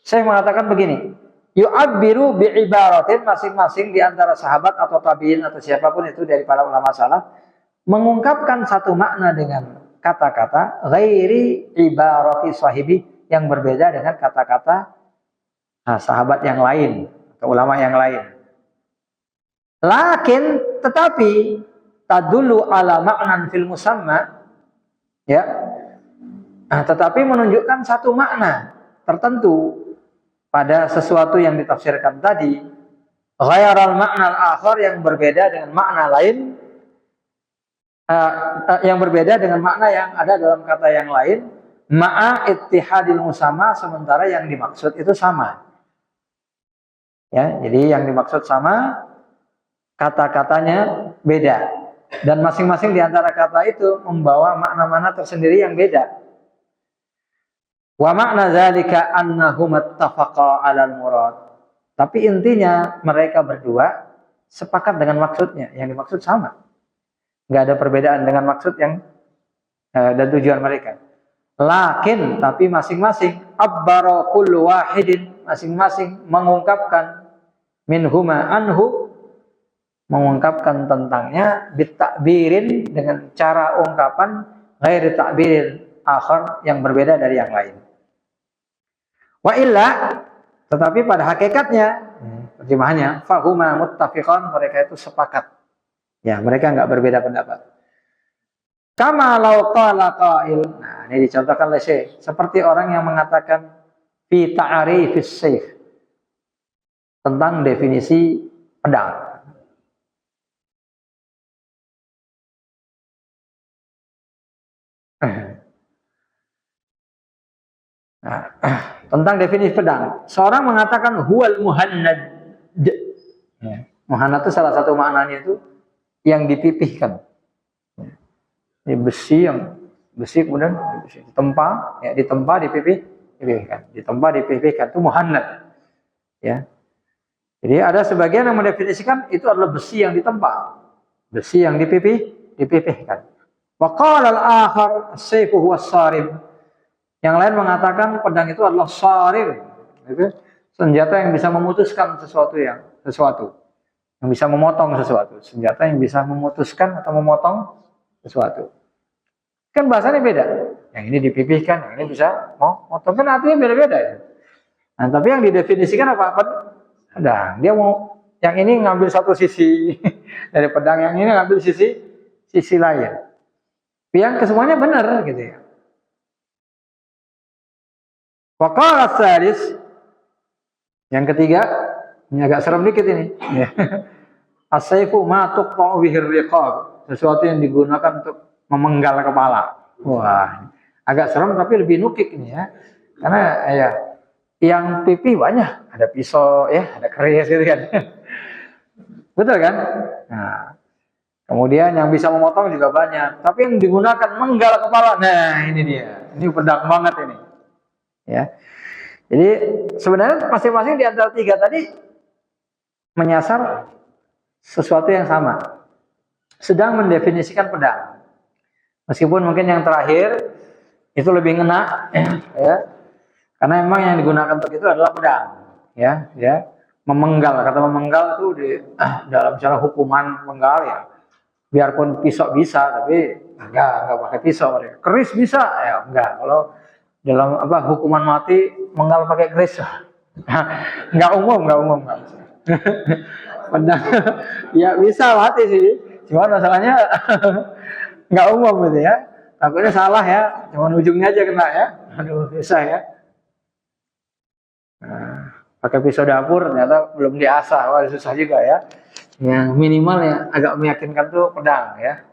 saya mengatakan begini, yu'abbiru bi'ibaratin, masing-masing di antara sahabat atau tabi'in atau siapapun itu dari para ulama salaf mengungkapkan satu makna dengan kata-kata ghairi ibarati sahibi, yang berbeda dengan kata-kata sahabat yang lain atau ulama yang lain. Lakin tetapi tadullu ala ma'nan fil musamma ya. Tetapi menunjukkan satu makna tertentu pada sesuatu yang ditafsirkan tadi, ghairal ma'nal akhar, yang berbeda dengan makna lain, yang berbeda dengan makna yang ada dalam kata yang lain, ma'a ittihadil musamma, sementara yang dimaksud itu sama. Ya, jadi yang dimaksud sama, kata-katanya beda, dan masing-masing di antara kata itu membawa makna-makna tersendiri yang beda. Wa makna dzalika annahum ittafaqa 'alal murad. Tapi intinya mereka berdua sepakat dengan maksudnya, yang dimaksud sama. Enggak ada perbedaan dengan maksud yang dan tujuan mereka. Lakin tapi masing-masing abbara kullu wahidin, masing-masing mengungkapkan minhuma anhu, mengungkapkan tentangnya bitakbirin, dengan cara ungkapan ghairi takbirin akhar, yang berbeda dari yang lain. Wa illa, tetapi pada hakikatnya terjemahannya fahuma muttafiqan, mereka itu sepakat. Ya, mereka enggak berbeda pendapat. Kama law qala qail. Nah, ini dicontohkan oleh Syekh, seperti orang yang mengatakan fi ta'rifis sayf, tentang definisi pedang. Nah, tentang definisi pedang, seorang mengatakan huwal muhannad. Ya. Muhannad itu salah satu maknanya itu yang dipipihkan. Ini besi kemudian ditempa, ya, dipipihkan, itu muhannad. Ya. Jadi ada sebagian yang mendefinisikan itu adalah besi yang ditempa, besi yang dipipihkan. Wa qala al-akhar as-sayfu huwa as-sarib. Yang lain mengatakan pedang itu adalah sarib, itu senjata yang bisa memutuskan sesuatu, yang bisa memotong sesuatu, senjata yang bisa memutuskan atau memotong sesuatu. Kan bahasanya beda. Yang ini dipipihkan, yang ini bisa memotong, kan artinya beda-beda ya. Nah, tapi yang didefinisikan apa? Pedang. Dia mau yang ini ngambil satu sisi dari pedang, yang ini ngambil sisi lain. Yang kesemuanya benar gitu ya. Waqala tsalis, yang ketiga, ini agak serem dikit ini. As-sayfu ma tuqta'u bihi ar-riqab, sesuatu yang digunakan untuk memenggal kepala. Wah, agak serem tapi lebih nukik ini ya. Karena ya yang pipih banyak, ada pisau ya, ada keris gitu kan. Betul kan? Nah, kemudian yang bisa memotong juga banyak, tapi yang digunakan menggal kepala. Nah, ini dia. Ini pedang banget ini. Ya. Jadi sebenarnya masing-masing di antara tiga tadi menyasar sesuatu yang sama. Sedang mendefinisikan pedang. Meskipun mungkin yang terakhir itu lebih ngena ya. Karena memang yang digunakan untuk itu adalah pedang, ya, ya. Memenggal, kata memenggal itu dalam cara hukuman menggal ya. Biarpun pisau bisa, tapi enggak pakai pisau. Keris bisa, ya enggak. Kalau dalam hukuman mati menggal pakai keris, enggak umum. Enggak. Pedang, ya bisa mati sih. Cuma masalahnya enggak umum gitu ya. Takutnya salah ya, cuma ujungnya aja kena ya. Aduh, bisa ya. Nah, pakai pisau dapur ternyata belum diasah, wah susah juga ya. Yang minimal ya agak meyakinkan tuh pedang ya.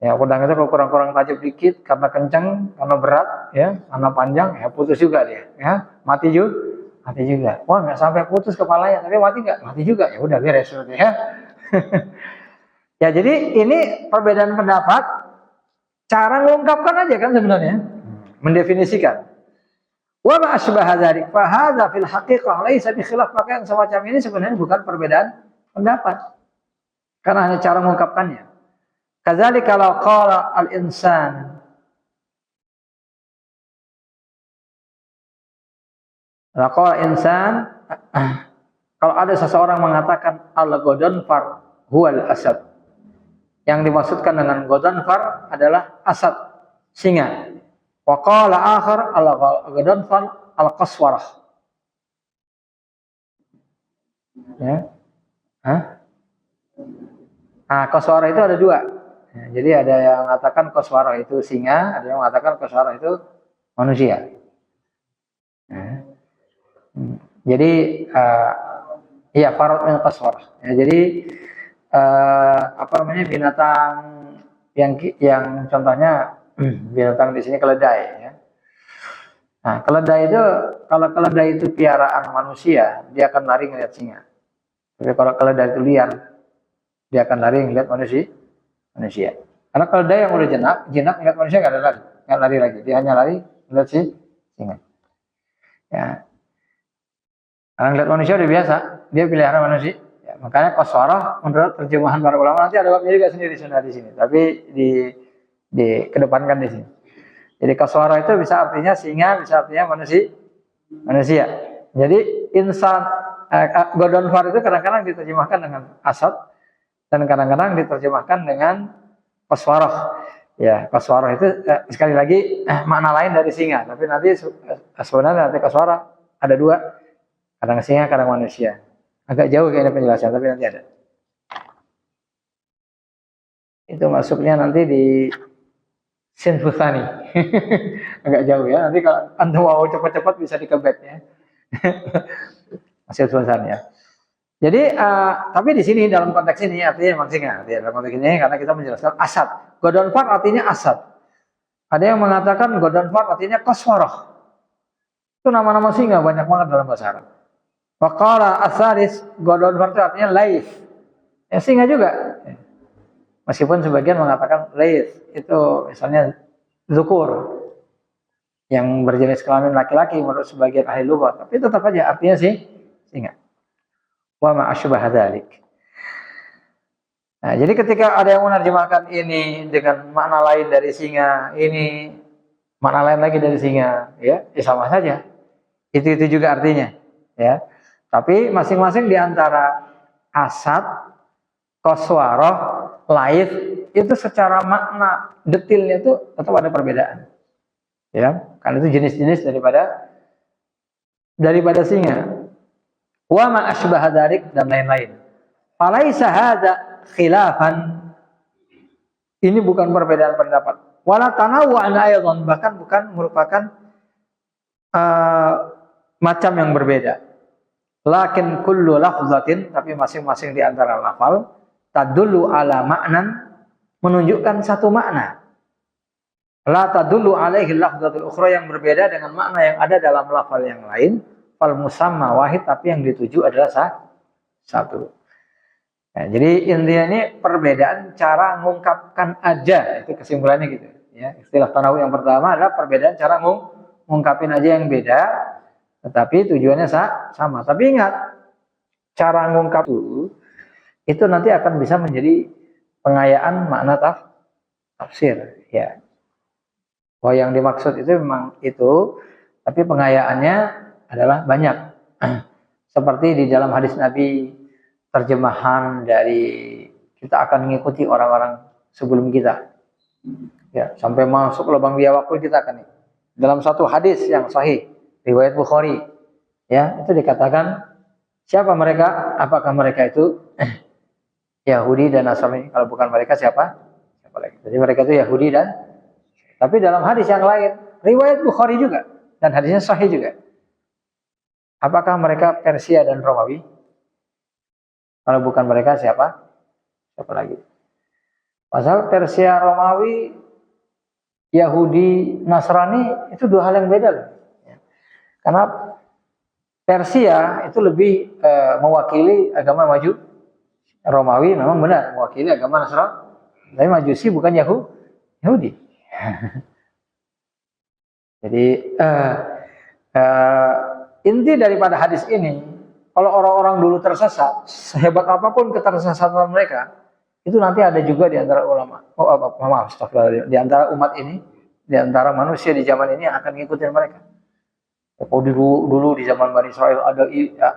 Ya pedang itu kalau kurang-kurang tajam dikit karena kencang, karena berat ya, karena panjang ya putus juga dia ya. Mati juga. Wah nggak sampai putus kepalanya, tapi mati nggak? Mati juga. Ya udah beres ya. Ya jadi ini perbedaan pendapat, cara mengungkapkan aja kan sebenarnya, mendefinisikan. Wa ma asbaha dzalik fa hadza fil haqiqah laisa bi khilaf, maka yang semacam ini sebenarnya bukan perbedaan pendapat. Karena hanya cara mengungkapkannya. Kadzalika kalau qala al-insan kalau ada seseorang mengatakan al-Ghadhanfar huwal asad. Yang dimaksudkan dengan Ghadhanfar adalah asad, singa. Wa qala akhar al-Ghadhanfar al-Qaswarah. Ya. Qaswarah itu ada dua. Ya, jadi ada yang mengatakan Qaswarah itu singa, ada yang mengatakan Qaswarah itu manusia. Ya. Jadi iya farad min Qaswarah. Ya, jadi binatang yang contohnya binatang di sini keledai ya. Nah, keledai itu kalau keledai itu piaraan manusia, dia akan lari ngelihat singa. Tapi kalau keledai itu liar, dia akan lari ngelihat manusia. Karena keledai yang udah jinak ngelihat manusia nggak lari lagi. Dia hanya lari ngelihat singa. Ya. Karena ngelihat manusia udah biasa, dia pelihara manusia. Ya, makanya Qaswarah menurut terjemahan para ulama, nanti ada babnya juga sendiri di sini, tapi di kedepankan di sini. Jadi Qaswarah itu bisa artinya singa, bisa artinya manusia. Jadi insan Ghadhanfar itu kadang-kadang diterjemahkan dengan asad dan kadang-kadang diterjemahkan dengan Qaswarah. Ya, Qaswarah itu sekali lagi makna lain dari singa, tapi nanti sebenarnya nanti Qaswarah ada dua, kadang singa, kadang manusia. Agak jauh kayaknya penjelasan, tapi nanti ada. Itu masuknya nanti di Sinfusani. Agak jauh ya. Nanti kalau Anda mau cepat-cepat bisa dikebet ya. Sinfusani ya. Jadi tapi di sini dalam konteks ini artinya memang singa. Dalam konteks ini karena kita menjelaskan asad. Ghadhanfar artinya asad. Ada yang mengatakan Ghadhanfar artinya Qaswarah. Itu nama-nama singa banyak banget dalam bahasa Arab. Waqala asaris, Ghadhanfar itu artinya laif. Ya singa juga. Meskipun sebagian mengatakan laif itu misalnya zukur yang berjenis kelamin laki-laki menurut sebagian ahli lughat, tapi tetap aja artinya singa. Wa ma asbaha dzalik. Nah, jadi ketika ada yang menerjemahkan ini dengan makna lain dari singa, ini makna lain lagi dari singa, ya sama saja. Itu juga artinya, ya. Tapi masing-masing di antara asad, Qaswarah, laif itu secara makna detailnya itu tetap ada perbedaan. Ya, karena itu jenis-jenis daripada singa. Wa ma asbaha dzalik dan lain-lain. Falaisa hadza khilafan. Ini bukan perbedaan pendapat. Wala tanawwu'an aidan, bahkan bukan merupakan macam yang berbeda. Lakin kullu lafzatin, tapi masing-masing di antara lafal tadullu ala ma'nan, menunjukkan satu makna. La tadullu alaihi lafdzatul ukhra, yang berbeda dengan makna yang ada dalam lafal yang lain. Fal musamma wahid, tapi yang dituju adalah satu. Nah, jadi intinya ini perbedaan cara mengungkapkan aja, itu kesimpulannya gitu. Ya, istilah tanawu yang pertama adalah perbedaan cara mengungkapin aja yang beda, tetapi tujuannya sama. Tapi ingat, cara mengungkap itu nanti akan bisa menjadi pengayaan makna tafsir. Ya. Bahwa yang dimaksud itu memang itu, tapi pengayaannya adalah banyak. Seperti di dalam hadis Nabi, terjemahan dari kita akan mengikuti orang-orang sebelum kita. Ya, sampai masuk lubang biawak pun kita akan. Dalam satu hadis yang sahih, riwayat Bukhari, ya, itu dikatakan siapa mereka? Apakah mereka itu Yahudi dan Nasrani? Kalau bukan mereka siapa? Siapa lagi? Jadi mereka itu Yahudi dan, tapi dalam hadis yang lain, riwayat Bukhari juga, dan hadisnya sahih juga. Apakah mereka Persia dan Romawi? Kalau bukan mereka siapa? Siapa lagi? Pasal Persia, Romawi, Yahudi, Nasrani itu dua hal yang beda loh. Karena Persia itu lebih mewakili agama maju. Romawi memang benar mewakili agama Nasrani. Tapi Majusi bukan Yahudi. Jadi inti daripada hadis ini, kalau orang-orang dulu tersesat, sehebat apapun ketersesatan mereka, itu nanti ada juga di antara ulama. Di antara umat ini, di antara manusia di zaman ini yang akan ngikutin mereka. Oh, dulu di zaman Bani Israel ada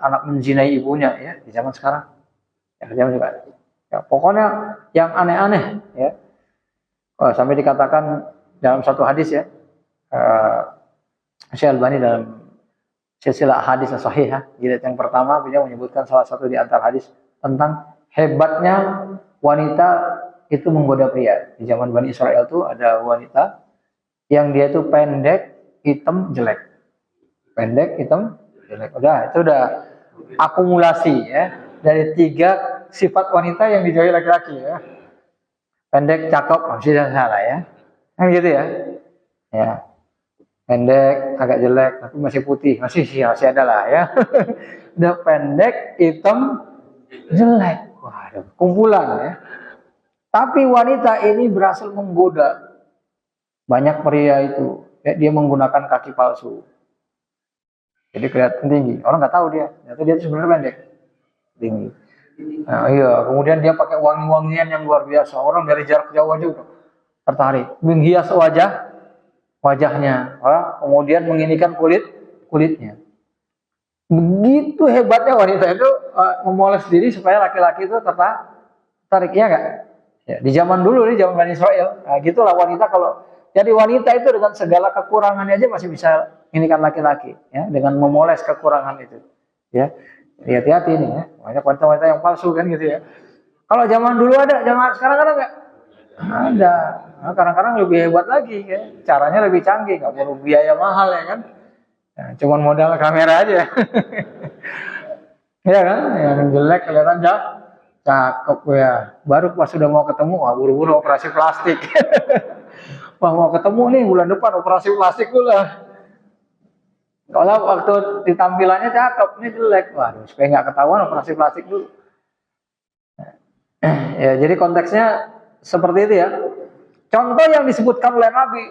anak menzinai ibunya, ya, di zaman sekarang. Ya, zaman juga ada. Ya, pokoknya yang aneh-aneh, ya. Sampai dikatakan dalam satu hadis, ya, Syekh Albani dalam silsilah hadis sahihah, jilid yang pertama, beliau menyebutkan salah satu di antara hadis tentang hebatnya wanita itu menggoda pria. Di zaman Bani Israel itu ada wanita yang dia itu pendek, hitam, jelek. Pendek, hitam, jelek. Itu udah akumulasi, ya, dari 3 sifat wanita yang dijauhi laki-laki, ya. Pendek, cakep, masih salah, ya. Kan gitu, ya. Ya. Pendek, agak jelek, tapi masih putih, masih ada lah, ya. Udah pendek, hitam, jelek. Waduh, kumpulan, ya. Tapi wanita ini berhasil menggoda banyak pria itu. Ya, dia menggunakan kaki palsu. Jadi kelihatan tinggi. Orang nggak tahu dia. Ternyata dia sebenarnya pendek, tinggi. Nah, iya. Kemudian dia pakai wangi-wangian yang luar biasa. Orang dari jarak jauh aja udah tertarik. Menghias wajahnya. Kemudian menginikan kulitnya. Begitu hebatnya wanita itu memoles diri supaya laki-laki itu tertarik, ya nggak? Ya, di zaman dulu, di zaman Bani Israel, nah, gitulah wanita. Kalau jadi wanita itu dengan segala kekurangannya aja masih bisa inikan laki-laki, ya, dengan memoles kekurangan itu, ya. Hati-hati nih, ya, banyak wanita-wanita yang palsu kan gitu, ya. Kalau zaman dulu ada, zaman sekarang ada nggak? Ada. Nah, kadang-kadang lebih hebat lagi, ya. Caranya lebih canggih, nggak perlu biaya mahal, ya kan? Ya, cuman modal kamera aja. Ya kan, yang jelek kelihatan cakep, ya. Baru pas sudah mau ketemu, buru-buru operasi plastik. Wah, mau ketemu nih bulan depan operasi plastik dulu lah. Kalau waktu ditampilannya cakep, ini jelek, waduh, supaya nggak ketahuan operasi plastik dulu. Ya, jadi konteksnya seperti itu, ya. Contoh yang disebutkan oleh Nabi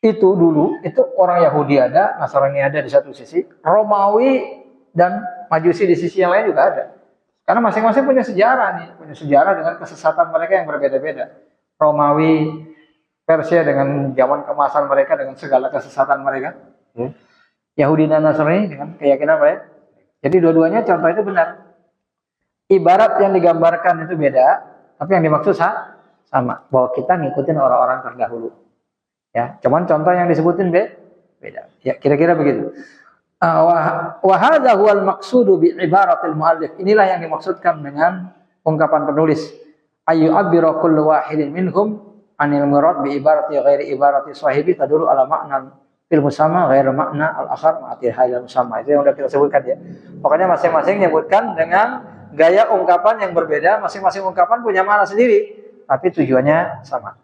itu dulu, itu orang Yahudi ada, Nasrani ada di satu sisi, Romawi dan Majusi di sisi yang lain juga ada. Karena masing-masing punya sejarah nih, punya sejarah dengan kesesatan mereka yang berbeda-beda. Romawi, Persia dengan zaman kemasan mereka dengan segala kesesatan mereka. Yahudi dan Nasrani dengan keyakinan mereka. Jadi dua-duanya contoh itu benar. Ibarat yang digambarkan itu beda, tapi yang dimaksud sama. Bahwa kita ngikutin orang-orang terdahulu. Ya, cuman contoh yang disebutin beda. Ya, kira-kira begitu. Wa hadza huwal maqsudu bi ibaratil muallif. Inilah yang dimaksudkan dengan ungkapan penulis. Ayu abbira kullu wahidin minhum anil murad bi ibarati ghairi ibarati sahibi tadullu ala ma'nan fil musamma ghairi makna al-akhar ma'atil hal musamma. Itu yang sudah kita sebutkan, ya. Pokoknya masing-masing menyebutkan dengan gaya ungkapan yang berbeda, masing-masing ungkapan punya makna sendiri, tapi tujuannya sama.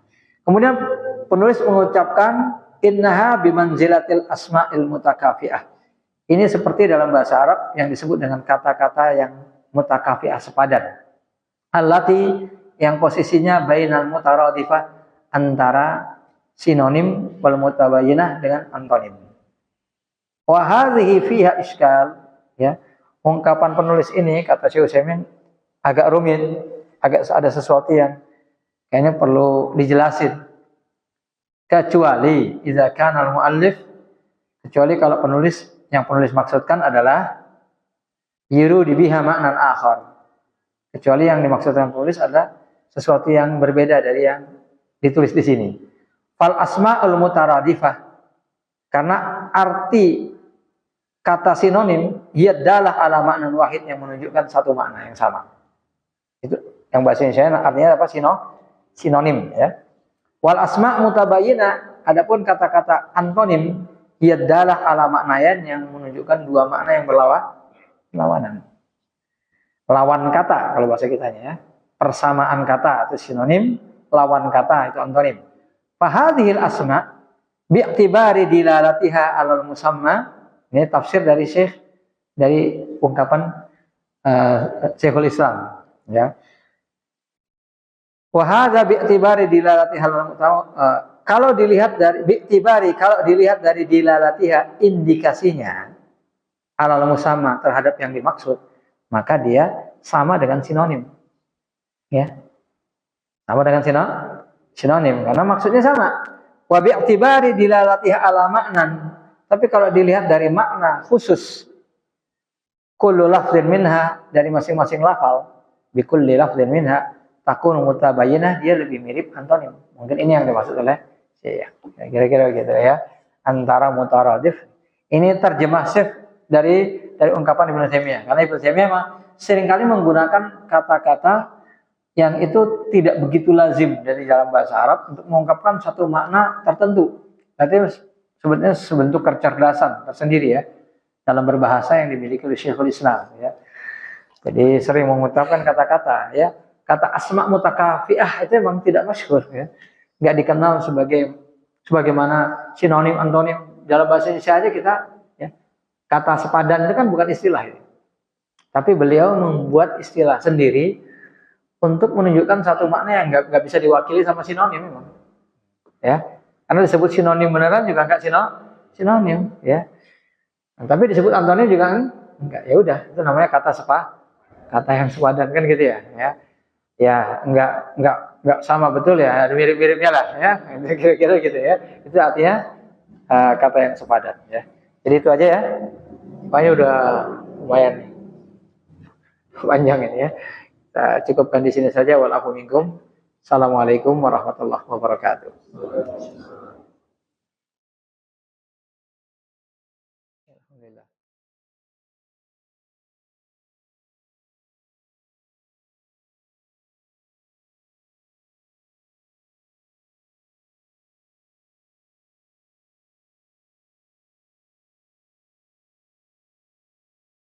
Kemudian penulis mengucapkan innaha bimanzilatil asma'il mutakafi'ah. Ini seperti dalam bahasa Arab yang disebut dengan kata-kata yang mutakafi'ah, sepadan. Allati, yang posisinya bainal mutaradifah, antara sinonim wal mutabayyinah dengan antonim. Wa hadhihi fiha iskal, ya. Ungkapan penulis ini, kata Syekh Utsaimin, agak rumit, agak ada sesuatu yang kayaknya perlu dijelasin. Kecuali idza kana al-muallif, kecuali kalau penulis, yang penulis maksudkan adalah yuru dibiha maknan akhar. Kecuali yang dimaksudkan penulis adalah sesuatu yang berbeda dari yang ditulis di sini. Fal asma'ul mutaradifah, karena arti kata sinonim yadalah ala maknan wahid, yang menunjukkan satu makna yang sama. Itu yang bahasa Indonesia artinya apa? Sinonim, ya. Wal asma' mutabayyinah, adapun kata-kata antonim yadalah ala maknayan, yang menunjukkan dua makna yang berlawanan. Lawan kata kalau bahasa kitanya, ya. Persamaan kata itu sinonim, lawan kata itu antonim. Fa hadhil asma' bi'tibari dilalatiha 'alal musamma. Ini tafsir dari Syekh, dari ungkapan Syekhul Islam, ya. Wa hadza bi'tibari dilalatiha 'alal musamma. Kalau dilihat dari bi'tibari, kalau dilihat dari dilalatiha, indikasinya 'alal musamma, terhadap yang dimaksud, maka dia sama dengan sinonim, ya. Sama dengan sinonim karena maksudnya sama. Wa bi'tibari dilalatiha 'ala ma'nan, tapi kalau dilihat dari makna khusus, kullu lafdhin minha, dari masing-masing lafal, bi kulli lafdhin minha takunu mutabayyinah, dia lebih mirip antonim. Mungkin ini yang dimaksud oleh Syekh, kira-kira gitu, ya. Antara mutaradif, ini terjemah Syekh dari ungkapan Ibnu Taimiyah, karena Ibnu Taimiyah memang seringkali menggunakan kata-kata yang itu tidak begitu lazim dari dalam bahasa Arab untuk mengungkapkan satu makna tertentu. Berarti sebetulnya sebentuk kecerdasan tersendiri, ya, dalam berbahasa yang dimiliki oleh Syekhul Islam, ya. Jadi sering mengucapkan kata-kata, ya. Kata asma' mutakafi'ah itu memang tidak masyhur, ya. Nggak dikenal sebagaimana sinonim, antonim. Dalam bahasa Indonesia aja kita, ya, kata sepadan itu kan bukan istilah, ya. Tapi beliau membuat istilah sendiri untuk menunjukkan satu makna yang nggak bisa diwakili sama sinonim memang, ya. Karena disebut sinonim beneran juga nggak sinonim, ya. Nah, tapi disebut antonim juga enggak. Ya udah, itu namanya kata yang sepadan, kan gitu, ya. Ya enggak sama betul, ya. Ada mirip-miripnya lah, ya. Kira-kira gitu, ya. Itu artinya kata yang sepadan, ya. Jadi itu aja, ya. Pokoknya udah lumayan panjang ini, ya. Kita cukupkan di sini saja. Walafu minkum. Assalamualaikum warahmatullahi wabarakatuh.